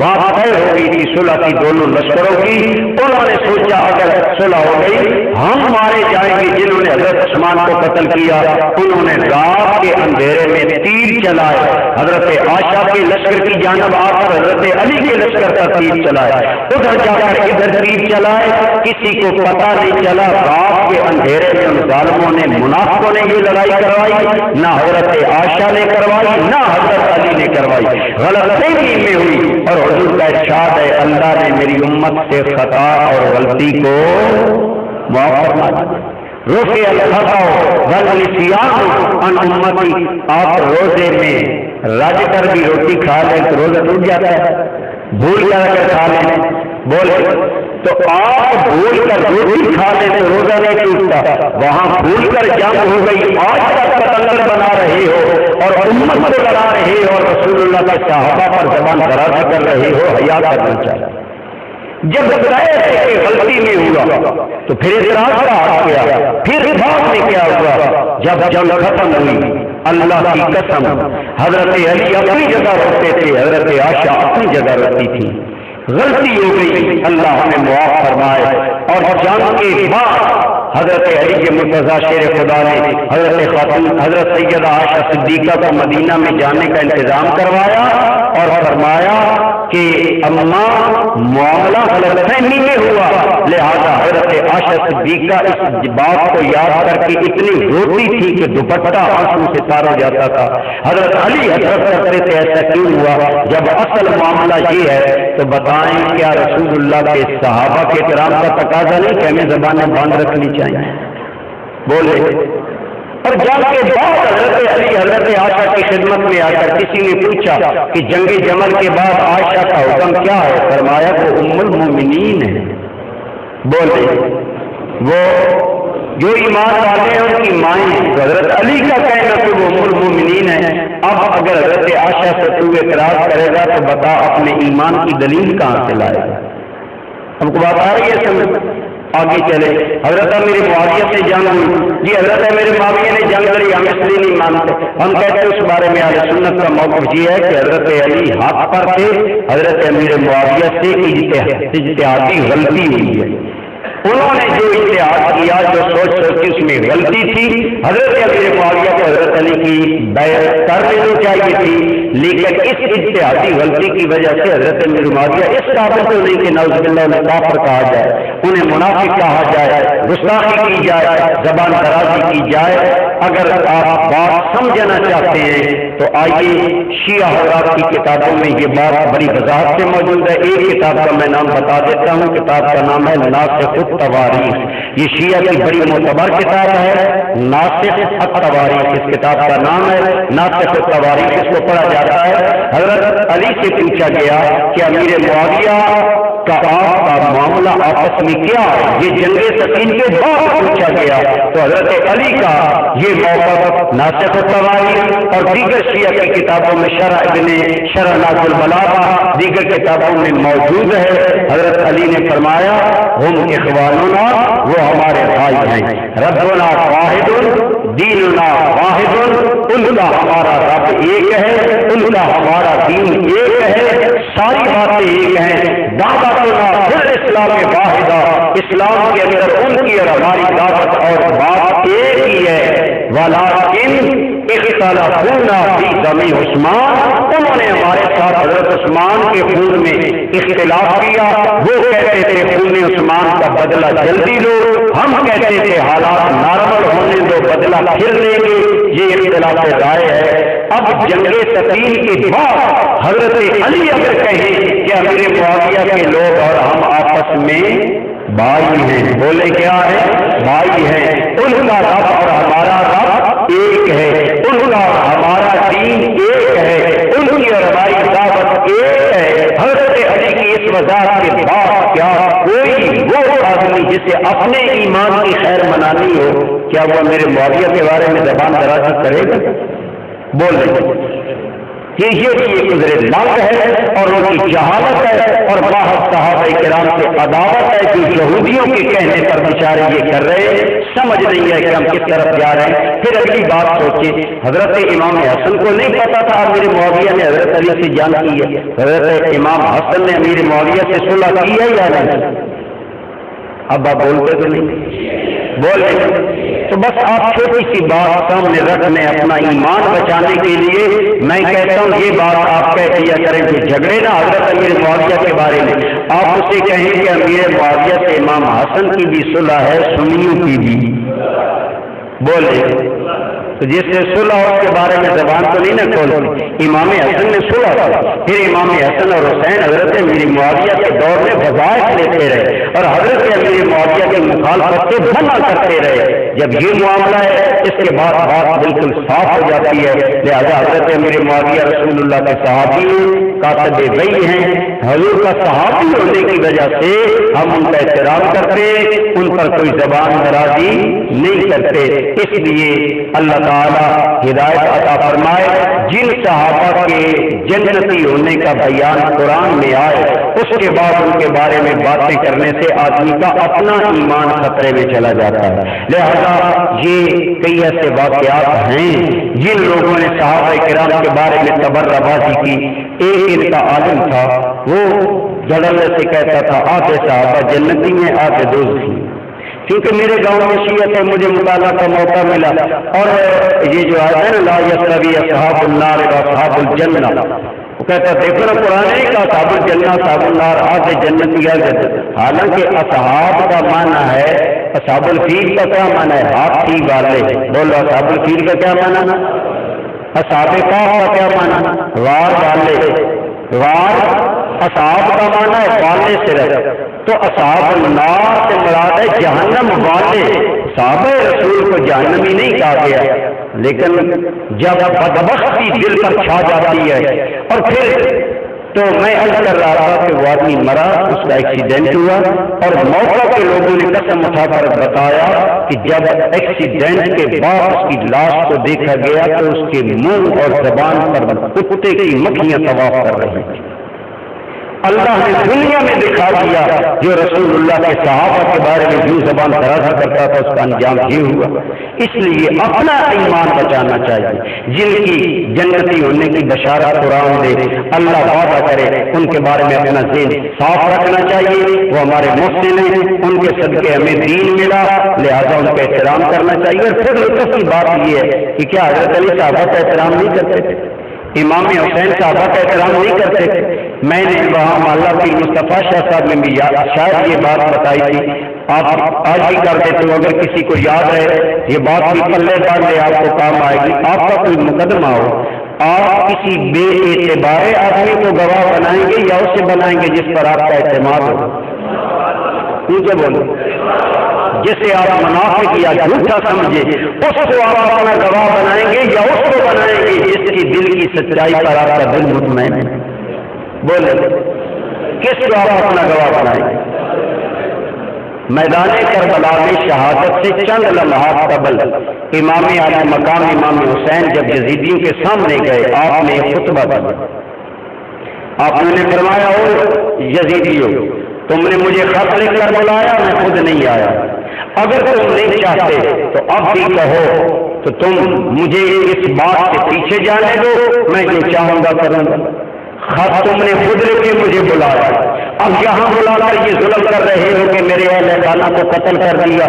بات طے ہو گئی تھی صلح کی دونوں لشکروں کی، انہوں نے سوچا اگر صلح ہو گئی ہم مارے جائیں گے۔ جنہوں نے حضرت عثمان کو قتل کیا انہوں نے رات کے اندھیرے میں تیر چلائے، حضرت عائشہ کے لشکر کی جانب آ کر حضرت علی کے لشکر کا تیر چلائے، ادھر جا کر ادھر تیر چلائے، کسی کو پتہ نہیں چلا۔ رات کے اندھیرے میں ان ظالموں نے منافقوں نے یہ لڑائی کروائی، نہ حضرت عائشہ نے کروائی نہ حضرت علی نے کروائی، غلط فہمی میں ہوئی۔ اور حضور کا ارشاد ہے اللہ نے میری امت سے خطا اور غلطی کو معاف فرما دیا۔ رفع الخطا والنسیان عن امتی، آپ روزے میں رج کر بھی روٹی کھا لیں تو روزہ ٹوٹ جاتا ہے، بھول کر اگر کھا لیں بولے تو آپ بھول کر روٹی کھا لیں تو روزہ نہیں ٹوٹتا، وہاں بھول کر جنگ ہو گئی، آج تک قتل بنا رہے ہو اور امت کو لڑا رہے ہو اور رسول اللہ کے صحابہ پر زبان دراز کر رہے ہو، حیا کرنا چاہیے۔ جب غلطی میں ہوا تو پھر اعتراض کا حق کیا، پھر بعد میں کیا ہوا جب جنگ ختم ہوئی، اللہ کی قسم حضرت علی اپنی جگہ روتے تھے، حضرت عائشہ اپنی جگہ روتی تھی۔ غلطی ہو گئی، اللہ ہمیں معاف فرمائے۔ اور جنگ کے بعد حضرت علی کے مرتضیٰ شیر خدا نے حضرت خاتون حضرت سیدہ عائشہ صدیقہ کو مدینہ میں جانے کا انتظام کروایا اور فرمایا کہ اماں معاملہ غلط فہمی میں ہوا، لہذا حضرت عائشہ صدیقہ اس بات کو یاد کر کے اتنی روتی تھی کہ دوپٹہ آنسو سے تار ہو جاتا تھا۔ حضرت علی حضرت کرتے تھے ایسا کیوں ہوا؟ جب اصل معاملہ یہ ہے تو بتائیں کیا رسول اللہ کے صحابہ کے کرام کا تقاضا نہیں کہ ہمیں زبانیں باندھ رکھنی چاہیے؟ بولے اور جنگ کے بعد حضرت علی حضرت عائشہ کی خدمت میں آ کر کسی نے پوچھا کہ جنگ جمل کے بعد عائشہ کا حکم کیا ہے؟ فرمایا وہ ام المومنین ہے۔ بولے وہ جو ایمان والے ہیں ان کی مائیں، حضرت علی کا کہنا کہ وہ ام المومنین ہے۔ اب اگر حضرت عائشہ سے تو اعتراض کرے گا تو بتا اپنے ایمان کی دلیل کہاں سے لائے گا؟ ہم کو بات آ رہی ہے سمجھ؟ آگے چلے حضرت امیر معاویہ سے جنگ ہوئی، جی حضرت امیر معاویہ نے جنگ کری، ہم اس لیے نہیں مانتے، ہم کہتے ہیں اس بارے میں اہل سنت کا موقف یہ ہے کہ حضرت علی حق پر تھے، حضرت امیر معاویہ سے اجتہادی غلطی ہوئی ہے، انہوں نے جو اجتہاد کیا، جو سوچ سوچی اس میں غلطی تھی، حضرت امیر معاویہ کو حضرت علی کی بیعت کر لینی چاہیے تھی، لیکن اس اجتہادی غلطی کی وجہ سے حضرت امیر معاویہ اس قابل تو نہیں کہ نعوذ باللہ انہیں کافر کہا جائے، انہیں منافق کہا جائے، گستاخی کی جائے، زبان درازی کی جائے۔ اگر آپ بات سمجھنا چاہتے ہیں تو آئیے شیعہ حضرات کی کتابوں میں یہ بات بڑی وضاحت سے موجود ہے۔ ایک کتاب کا میں نام بتا دیتا ہوں، کتاب کا نام ہے ناسخ التواریخ، یہ شیعہ کی بڑی معتبر کتاب ہے، ناسخ التواریخ اس کتاب کا نام ہے، ناسخ التواریخ اس کو پڑھا جاتا ہے۔ حضرت علی سے پوچھا گیا کہ امیر معاویہ کا آپ کا معاملہ آپس میں کیا ہے، یہ جنگ صفین کے بعد پوچھا گیا تو حضرت علی کا یہ موقف ناسخ التواریخ اور دیگر شیعہ کی کتابوں میں شرح ناز البلاغہ دیگر کتابوں میں موجود ہے۔ حضرت علی نے فرمایا ہم اخواننا، وہ ہمارے بھائی ہیں، ربنا واحد دیننا واحد، ان کا ہمارا رب ایک ہے، ان کا ہمارا دین ایک ہے، ساری باتیں ایک ہیں، دعوتنا پھر اسلام واحدہ، اسلام کے اندر ان کی اور ہماری دعوت اور بات ایک ہی ہے، ولیکن اختلافنا فی دم عثمان، انہوں نے ہمارے ساتھ حضرت عثمان کے خون میں اختلاف کیا، وہ کہتے تھے خون عثمان کا بدلہ جلدی لو، ہم کہتے تھے حالات نارمل ہونے دو، بدلہ پھر لیں گے، یہ اختلاف رائے ہے۔ اب جنگ صفین کے بعد حضرت علی اگر کہیں کہ امیر معاویہ کے لوگ اور ہم آپس میں بھائی ہیں، بولے کیا ہے؟ بھائی ہیں، ان کا رب اور ہمارا رب ایک ہے، ان کا اور ہمارا دین ایک ہے، ان کی اور ہماری دعوت ایک ہے۔ حضرت علی کی اس وضاحت کے بعد کیا کوئی وہ آدمی جسے اپنے ایمان کی خیر منانی ہو، کیا وہ میرے معاویہ کے بارے میں زبان درازی کرے گا؟ بول رہے یہ گزرے لنگ ہے اور ان کی جہالت ہے اور باہر صحابہ کرام سے عداوت ہے جو یہودیوں کے کہنے پر بیچارے یہ کر رہے ہیں، سمجھ نہیں ہے کہ ہم کس طرف جا رہے ہیں۔ پھر اگلی بات سوچیں، حضرت امام حسن کو نہیں پتا تھا امیر معاویہ نے حضرت علی سے جنگ کی ہے، حضرت امام حسن نے امیر معاویہ سے صلح کی ہے یا نہیں؟ اب آپ بولتے تو نہیں بولے تو بس آپ چھوٹی سی بات سامنے رکھ لیں اپنا ایمان بچانے کے لیے۔ میں کہتا ہوں یہ بات آپ کہہ دیا کریں کہ جھگڑے نہ حضرت امیر معاویہ کے بارے میں، آپ اسے کہیں کہ امیر معاویہ سے امام حسن کی بھی صلح ہے، سنیوں کی بھی، بولے تو جس نے صلح اس کے بارے میں زبان تو نہیں نہ کھولتی۔ امام حسن نے صلح کی، پھر امام حسن اور حسین حضرت امیر معاویہ کے دور میں وظائف لیتے رہے اور حضرت امیر معاویہ کی مخالفت سے منع کرتے رہے۔ جب یہ معاملہ ہے اس کے بعد بات بالکل صاف ہو جاتی ہے، لہذا حضرت امیر معاویہ رسول اللہ کے صحابی کاتب وحی ہیں، حضور کا صحابی ہونے کی وجہ سے ہم ان کا احترام کرتے، ان پر کوئی زبان درازی نہیں کرتے۔ اس لیے اللہ تعالی ہدایت عطا فرمائے، جن صحابہ کے جنتی ہونے کا بیان قرآن میں آئے اس کے بعد ان کے بارے میں باتیں کرنے سے آدمی کا اپنا ایمان خطرے میں چلا جاتا ہے۔ لہذا یہ کئی ایسے واقعات ہیں جن لوگوں نے صحابہ کرام کے بارے میں تبرہ بازی کی۔ ایک ان کا عالم تھا، وہ دھڑلے سے کہتا تھا آدھے صحابہ جنتی میں آدھے دوزخی، کیونکہ میرے گاؤں میں شیعہ ہے، مجھے مطالعہ کا موقع ملا اور یہ جو ہے نا لا یستوی اصحاب النار و اصحاب الجنہ، وہ کہتا دیکھو نا قرآن ہے کہ اصحاب الجنہ اصحاب النار، آدھے جنتی آدھے، حالانکہ اصحاب کا معنی ہے، اصحاب الفیل کا کیا معنی ہے؟ ہاتھی والے، بولو اصحاب الفیل کا کیا معنی؟ اصحاب کہف کا کیا معنی؟ وار والے، وار اصحاب کا معنی ہے والے صرف، تو اصحاب النار سے مراد ہے جہنم والے۔ صحابہ رسول کو جہنمی نہیں کہا گیا، لیکن جب بدبختی دل پر چھا جاتی ہے اور پھر تو میں عرض کر رہا تھا کہ وہ آدمی مرا، اس کا ایکسیڈنٹ ہوا اور موقع کے لوگوں نے قسم اٹھا کر بتایا کہ جب ایکسیڈنٹ کے بعد اس کی لاش کو دیکھا گیا تو اس کے منہ اور زبان پر کتے کی مکھیاں طواف کر رہی تھی۔ اللہ نے دنیا میں دکھا دیا جو رسول اللہ کے صحابہ کے بارے میں جو زبان درازی کرتا تھا اس کا انجام یہ ہوا۔ اس لیے اپنا ایمان بچانا چاہیے۔ جن کی جنتی ہونے کی بشارت قرآن دے اللہ وعدہ کرے ان کے بارے میں اپنا ذہن صاف رکھنا چاہیے۔ وہ ہمارے محسن ہیں، ان کے صدقے ہمیں دین ملا، لہذا ان کا احترام کرنا چاہیے۔ اور پھر لطف کی بات یہ ہے کہ کیا حضرت علی صحابہ کا احترام نہیں کرتے تھے؟ امام حسین صحابہ کا احترام نہیں کرتے تھے؟ میں نے وہاں محلہ پیر مصطفیٰ شاہ صاحب نے بھی شاید یہ بات بتائی تھی، آپ آج بھی کر دیتے ہو، اگر کسی کو یاد ہے یہ بات بھی پلے ڈال لے آپ کو کام آئے گی۔ آپ کا کوئی مقدمہ ہو، آپ کسی بے اعتبار آدمی کو گواہ بنائیں گے یا اسے بنائیں گے جس پر آپ کا اعتماد ہو؟ مجھے بولو، جسے آپ منافق یا جھوٹا سمجھے اس کو آپ اپنا گواہ بنائیں گے یا اس کو بنائیں گے جس کی دل کی سچائی پر آپ کا دل مطمئن ہے؟ بولے کس کو آپ اپنا گواہ بنائیں گے؟ میدان کربلا میں شہادت سے چند لمحات قبل امام اعلی مقام امام حسین جب یزیدیوں کے سامنے گئے، آپ نے ایک خطبہ دیا۔ آپ نے فرمایا، او یزیدیوں، تم نے مجھے خط لکھ کر بلایا، میں خود نہیں آیا۔ اگر تم نہیں چاہتے تو اب بھی کہو تو تم مجھے اس بات سے پیچھے جانے دو، میں جو چاہوں گا کروں گا۔ خط تم نے خود لکھ کے مجھے بلایا، اب یہاں بلا کر یہ ظلم کر رہے ہو کہ میرے اہل خانہ کو قتل کر دیا،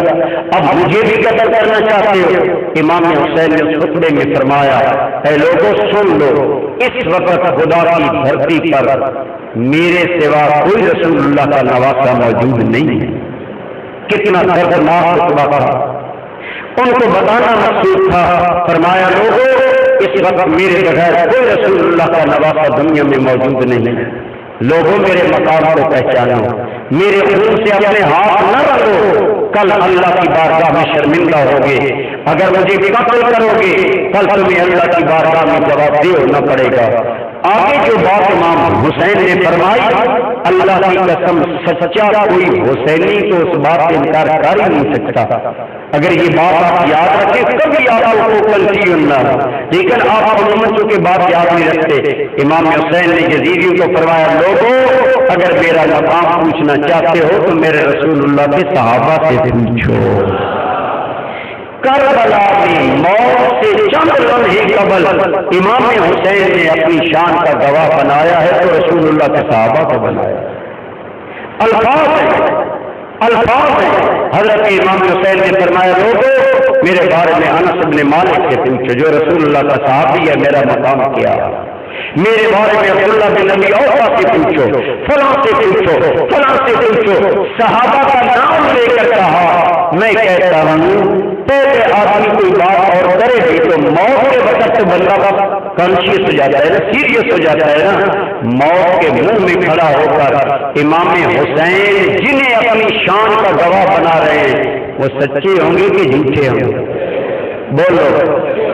اب مجھے بھی قتل کرنا چاہتے ہو۔ امام حسین نے خطبے میں فرمایا، اے لوگوں سن لو، اس وقت خدا کی دھرتی پر میرے سوا کوئی رسول اللہ کا نواسہ موجود نہیں ہے۔ کتنا دردناک خطبہ تھا، ان کو بتانا مقصود تھا۔ فرمایا، لوگوں اس وقت میرے بغیر کوئی رسول اللہ کا نواسہ دنیا میں موجود نہیں ہے۔ لوگوں میرے مقام کو پہچانو، میرے خون سے اپنے ہاتھ نہ رکھو، کل اللہ کی بارگاہ میں شرمندہ ہوگے۔ اگر مجھے قتل کرو گے کل تمہیں اللہ کی بارگاہ میں جواب دے ہونا پڑے گا۔ آگے جو بات امام حسین نے فرمائی، اللہ کی قسم سچا کوئی حسینی تو اس بات سے انکار کر ہی نہیں سکتا۔ اگر یہ بات آپ یاد رکھیں کبھی آپ کو کنفیوژن نہ ہو، لیکن آپ عموماً چونکہ بات یاد نہیں رکھتے۔ امام حسین نے یزیدیوں کو فرمایا، لوگوں اگر میرا مقام پوچھنا چاہتے ہو تو میرے رسول اللہ کے صحابہ سے پوچھو۔ کربلا میں موت سے چند لمحے قبل امام حسین نے اپنی شان کا گواہ بنایا ہے تو رسول اللہ کے صحابہ کو بنایا۔ الفاظ ہیں حضرت امام حسین نے فرمایا، لوگوں میرے بارے میں انس بن مالک سے پوچھو جو رسول اللہ کا صحابی ہے، میرا مقام کیا؟ میرے بارے میں عبداللہ بن نبی اوفا سے پوچھو، فلاں سے پوچھو، فلاں سے پوچھو۔ صحابہ کا نام لے کر کہا، میں کہتا ہوں پہلے آدمی کوئی بات اور کرے بھی تو موت کے وقت تو بندہ کا کانشیس ہو جاتا ہے نا، سیریس ہو جاتا ہے نا۔ موت کے منہ میں کھڑا ہو کر امام حسین جنہیں اپنی شان کا گواہ بنا رہے ہیں وہ سچے ہوں گے کہ جھوٹے ہوں گے؟ بولو،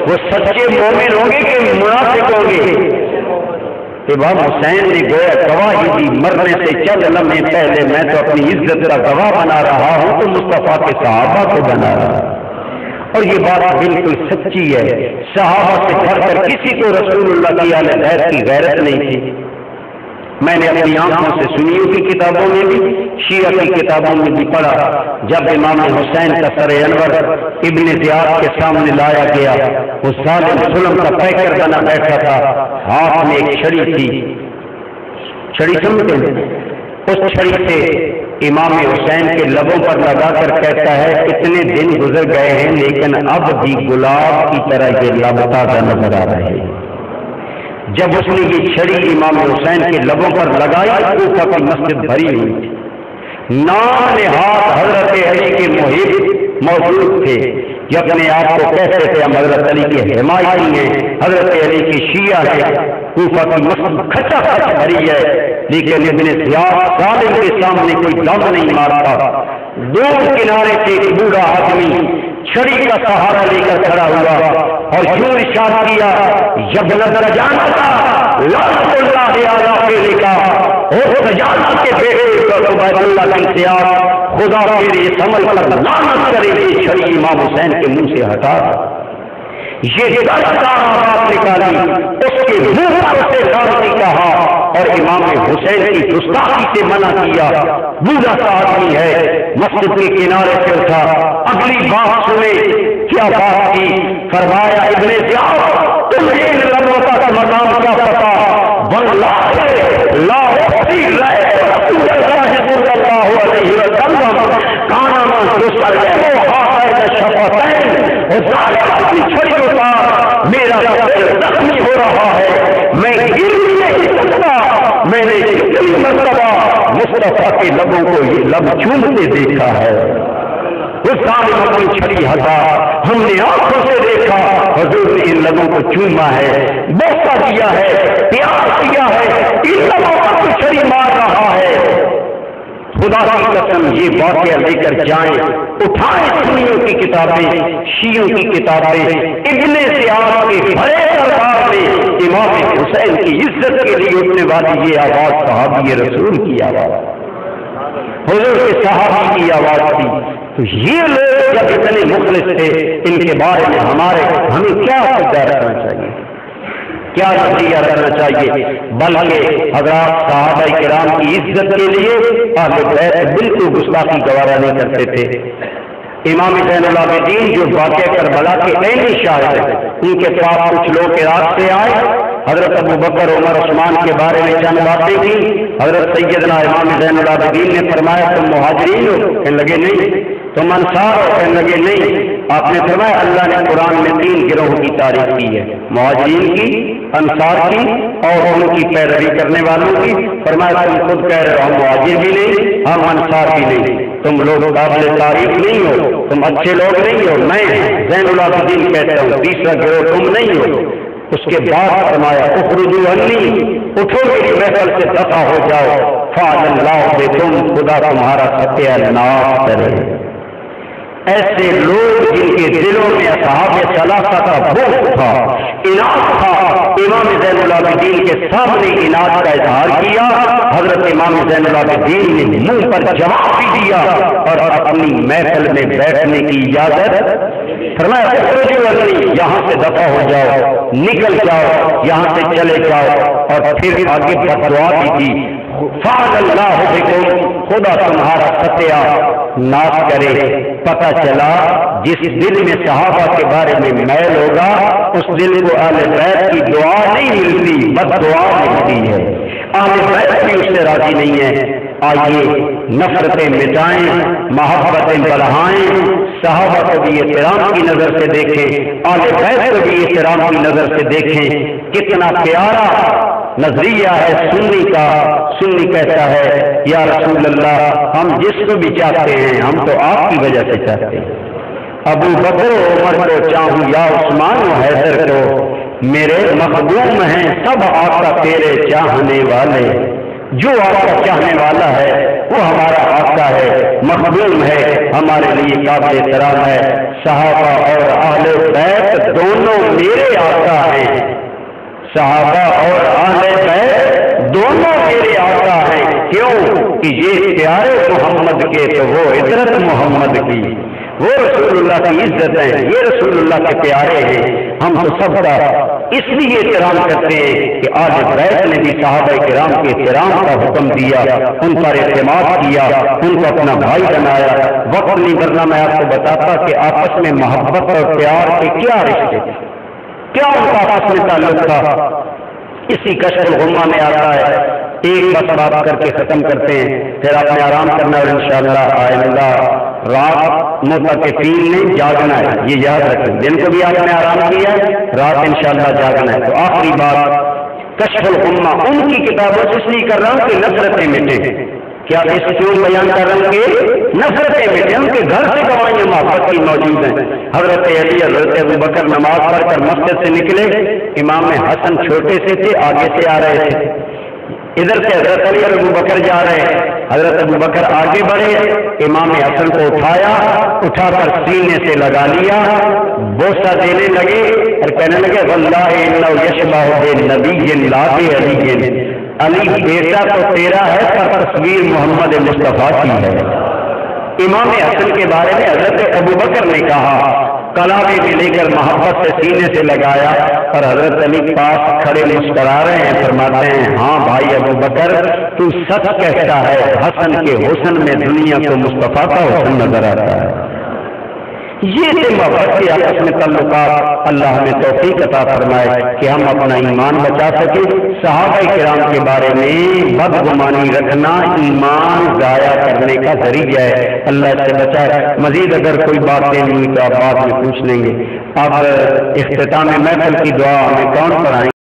وہ سچے مومن ہوں گے کہ منافق ہوں گے؟ امام حسین نے گویا گواہی دی، مرنے سے چند لمحے پہلے میں تو اپنی عزت کا گواہ بنا رہا ہوں تو مصطفیٰ کے صحابہ کو بنا رہا ہوں۔ اور یہ بات بالکل سچی ہے، صحابہ سے بڑھ کر کسی کو رسول اللہ کی اہل بیت کی غیرت نہیں تھی۔ میں نے اپنی آنکھوں سے سنیوں کی کتابوں میں بھی، شیعہ کی کتابوں میں بھی پڑھا، جب امام حسین کا سر انور ابن زیاد کے سامنے لایا گیا، وہ ظالم ظلم کا پیکر بنا بیٹھا تھا، ہاتھ میں ایک چھڑی تھی، چھڑی سمجھتے ہیں؟ اس چھڑی سے امام حسین کے لبوں پر لگا کر کہتا ہے، اتنے دن گزر گئے ہیں لیکن اب بھی گلاب کی طرح یہ لب تازہ نظر آ رہے ہیں۔ جب اس نے یہ چھڑی امام حسین کے لبوں پر لگائی، کوفہ کی مسجد بھری ہوئی تھی، نام نہاد حضرت علی کے محب موجود تھے، یہ اپنے آپ کو کہتے تھے ہم حضرت علی کے حمایتی ہیں، حضرت علی کی شیعہ ہیں۔ کوفہ کی مسجد کھچا کھچ بھری ہے، لیکن ابن زیاد ظالم کے سامنے کوئی دم نہیں مارتا۔ دور کنارے سے ایک بوڑھا آدمی چھڑی کا سہارا لے کر کھڑا ہوا اور یوں ارشاد کیا، یبن سجانہ لعنت اللہ علی فعلک، او سجانہ کے بیٹے عبید اللہ کی سیاح، خدا تیرے اس عمل پر لعنت کرے۔ یہ چھڑی امام حسین کے منہ سے ہٹا، یہ بات نکالی، اس کے منہ پر اسے لعنتی کہا، اور امام حسین کی گستاخی سے منع کیا. بوڑھا سا آدمی ہے, مسجد کے کنارے سے اٹھا, اگلی بات سنے. کیا بات کی؟ فرمایا ابن زیاد تمہیں ان لبوں کا مقام کیا پتا؟ واللہ لا احصی رسول اللہ صلی اللہ علیہ وسلم کانا من یسلم ہاتین شفتین. چھڑی ہوتا میرا دل زخمی ہو رہا ہے, میں گر نہیں سکتا. میں نے کتنی مرتبہ مصطفیٰ کے لبوں کو یہ لب چومتے دیکھا ہے. اس سال اپنی چھڑی ہٹا, ہم نے آنکھوں سے دیکھا حضور نے ان لبوں کو چوما ہے, بوسہ دیا ہے, پیار کیا ہے, ان لبوں پر چھڑی مار رہا ہے. خدا کی قسم یہ واقعہ لے کر جائیں, اٹھائیں سنیوں کی کتابیں, شیعوں کی کتابیں. ابن زیاد کے بڑے دربار میں امام حسین کی عزت کے لیے اٹھنے والی یہ آواز صحابی رسول کی آواز, حضور کے صحابی کی آواز تھی. تو یہ لوگ جب اتنے مخلص تھے, ان کے بارے میں ہمیں کیا عقیدہ رکھنا چاہیے, کیا نظریہ رکھنا چاہیے؟ بلکہ حضرات صحابہ کرام کی عزت کے لیے اہل بیت بالکل گستاخی گوارا نہیں کرتے تھے. امام زین العابدین جو واقعہ کربلا کے عینی شاہد ہیں, ان کے پاس کچھ لوگ عراق سے آئے. حضرت ابو بکر عمر عثمان کے بارے میں چند باتیں کی. حضرت سیدنا امام زین العابدین نے فرمایا تم مہاجرین ہو؟ کہنے لگے نہیں. تم انصار ہو؟ کہنے لگے نہیں. آپ نے فرمایا اللہ نے قرآن میں 3 گروہ کی تعریف کی ہے, مہاجرین کی, انصار کی اور ان کی پیروی کرنے والوں کی. فرمایا تم خود کہہ رہے ہو ہم مہاجر بھی نہیں, ہم انصار بھی نہیں, تم لوگ قابل تعریف نہیں ہو, تم اچھے لوگ نہیں ہو. میں زین العابدین کہتا ہوں تیسرا گروہ تم نہیں ہو. اس کے بعد فرمایا اخرجوا عنی, اٹھو میری محفل سے دفع ہو جاؤ. فعل اللہ بکم, خدا تمہارا ستیہ ناش کرے. ایسے لوگ جن کے دلوں میں اصحاب ثلاثہ کا بغض تھا, اناد تھا, امام زین العابدین کے سامنے اناد کا اظہار کیا. حضرت امام زین العابدین نے منہ پر جواب بھی دیا اور اپنی محفل میں بیٹھنے کی اجازت فرمایا یہاں سے دفع ہو جاؤ, نکل جاؤ, یہاں سے چلے جاؤ. اور پھر آگے بددعا بھی کی. فعل اللہ بکم, خدا تمہارا ستیہ ناش کرے. پتہ چلا جس دل میں صحابہ کے بارے میں میل ہوگا اس دل کو اہل بیت کی دعا نہیں ملتی, بد دعا ملتی ہے. اہل بیت بھی اس سے راضی نہیں ہے. آئیے نفرتیں مٹائیں, محبتیں بڑھائیں, صحابہ کو بھی احترام کی نظر سے دیکھیں, اہل بیت کو بھی احترام کی نظر سے دیکھیں. کتنا پیارا نظریہ ہے سنی کا. سنی کہتا ہے یا رسول اللہ ہم جس کو بھی چاہتے ہیں ہم تو آپ کی وجہ سے چاہتے ہیں. ابو بکر عمر کو چاہوں یا عثمان و حیدر کو, میرے محبوب ہیں سب آقا تیرے چاہنے والے. جو آقا چاہنے والا ہے وہ ہمارا آقا ہے, محبوب ہے, ہمارے لیے قابل احترام ہے. صحابہ اور اہل بیت دونوں میرے آقا ہیں. صحابہ اور اہل بیت دونوں میرے آقا ہیں. کیوں کہ یہ پیارے محمد کے تو وہ عزت محمد کی, وہ رسول اللہ کی عزت ہے, یہ رسول اللہ کے پیارے ہیں. ہم تو سب کا اس لیے احترام کرتے ہیں کہ آج بیت نے بھی صحابہ کرام کے احترام کا حکم دیا, ان پر اعتماد کیا, ان کو اپنا بھائی بنایا. وقت نہیں کرنا میں آپ کو بتاتا کہ آپس میں محبت اور پیار کے کیا رشتے تھے, کیا ان کا آپس میں تعلق تھا. اسی کشف الغمہ میں آتا ہے. ایک بس بات کر کے ختم کرتے ہیں, پھر آپ نے آرام کرنا اور انشاءاللہ آئندہ رات متقین نے جاگنا ہے, یہ یاد رکھیں. دن کو بھی آپ نے آرام کیا, رات انشاءاللہ جاگنا ہے. تو آخری بات کشف الغمہ ان کی کتابوں سے اس لیے کر رہا ہوں کہ نفرتیں مٹیں. کیا اس کیوں بیان کر رہے ہیں کہ نفرتیں مٹیں. ان کے گھر سے گواہیاں محبت کی موجود ہیں. حضرت علی حضرت ابو بکر نماز پڑھ کر مسجد سے نکلے, امام حسن چھوٹے سے تھے, آگے سے آ رہے تھے. ادھر سے حضرت علی اور ابو بکر جا رہے ہیں, حضرت ابو بکر آگے بڑھے, امام حسن کو اٹھایا, اٹھا کر سینے سے لگا لیا, بوسہ دینے لگے اور کہنے لگے واللہ انہ یشبہ بنبی لا بعلی, علی بیٹا تو تیرا ہے پر تصویر محمد مصطفیٰ کی ہے. امام حسن کے بارے میں حضرت ابو بکر نے کہا کلابی بھی لے کر محبت سے سینے سے لگایا اور حضرت علی پاس کھڑے مسکرا رہے ہیں، فرماتے ہیں ہاں بھائی ابو بکر تو سچ کہتا ہے، حسن کے حسن میں دنیا کو مصطفیٰ کا حسن نظر آتا ہے۔ یہ تھے محبت کے آپس میں تعلقات۔ اللہ ہمیں توفیق عطا فرمائے کہ ہم اپنا ایمان بچا سکے۔ صحابہ کرام کے بارے میں بدگمانی رکھنا ایمان ضائع کرنے کا ذریعہ ہے، اللہ سے بچائے۔ مزید اگر کوئی باتیں نہیں تو آپ بعد میں پوچھ لیں گے۔ اب اختتام محفل کی دعا ہمیں کون پڑھائیں؟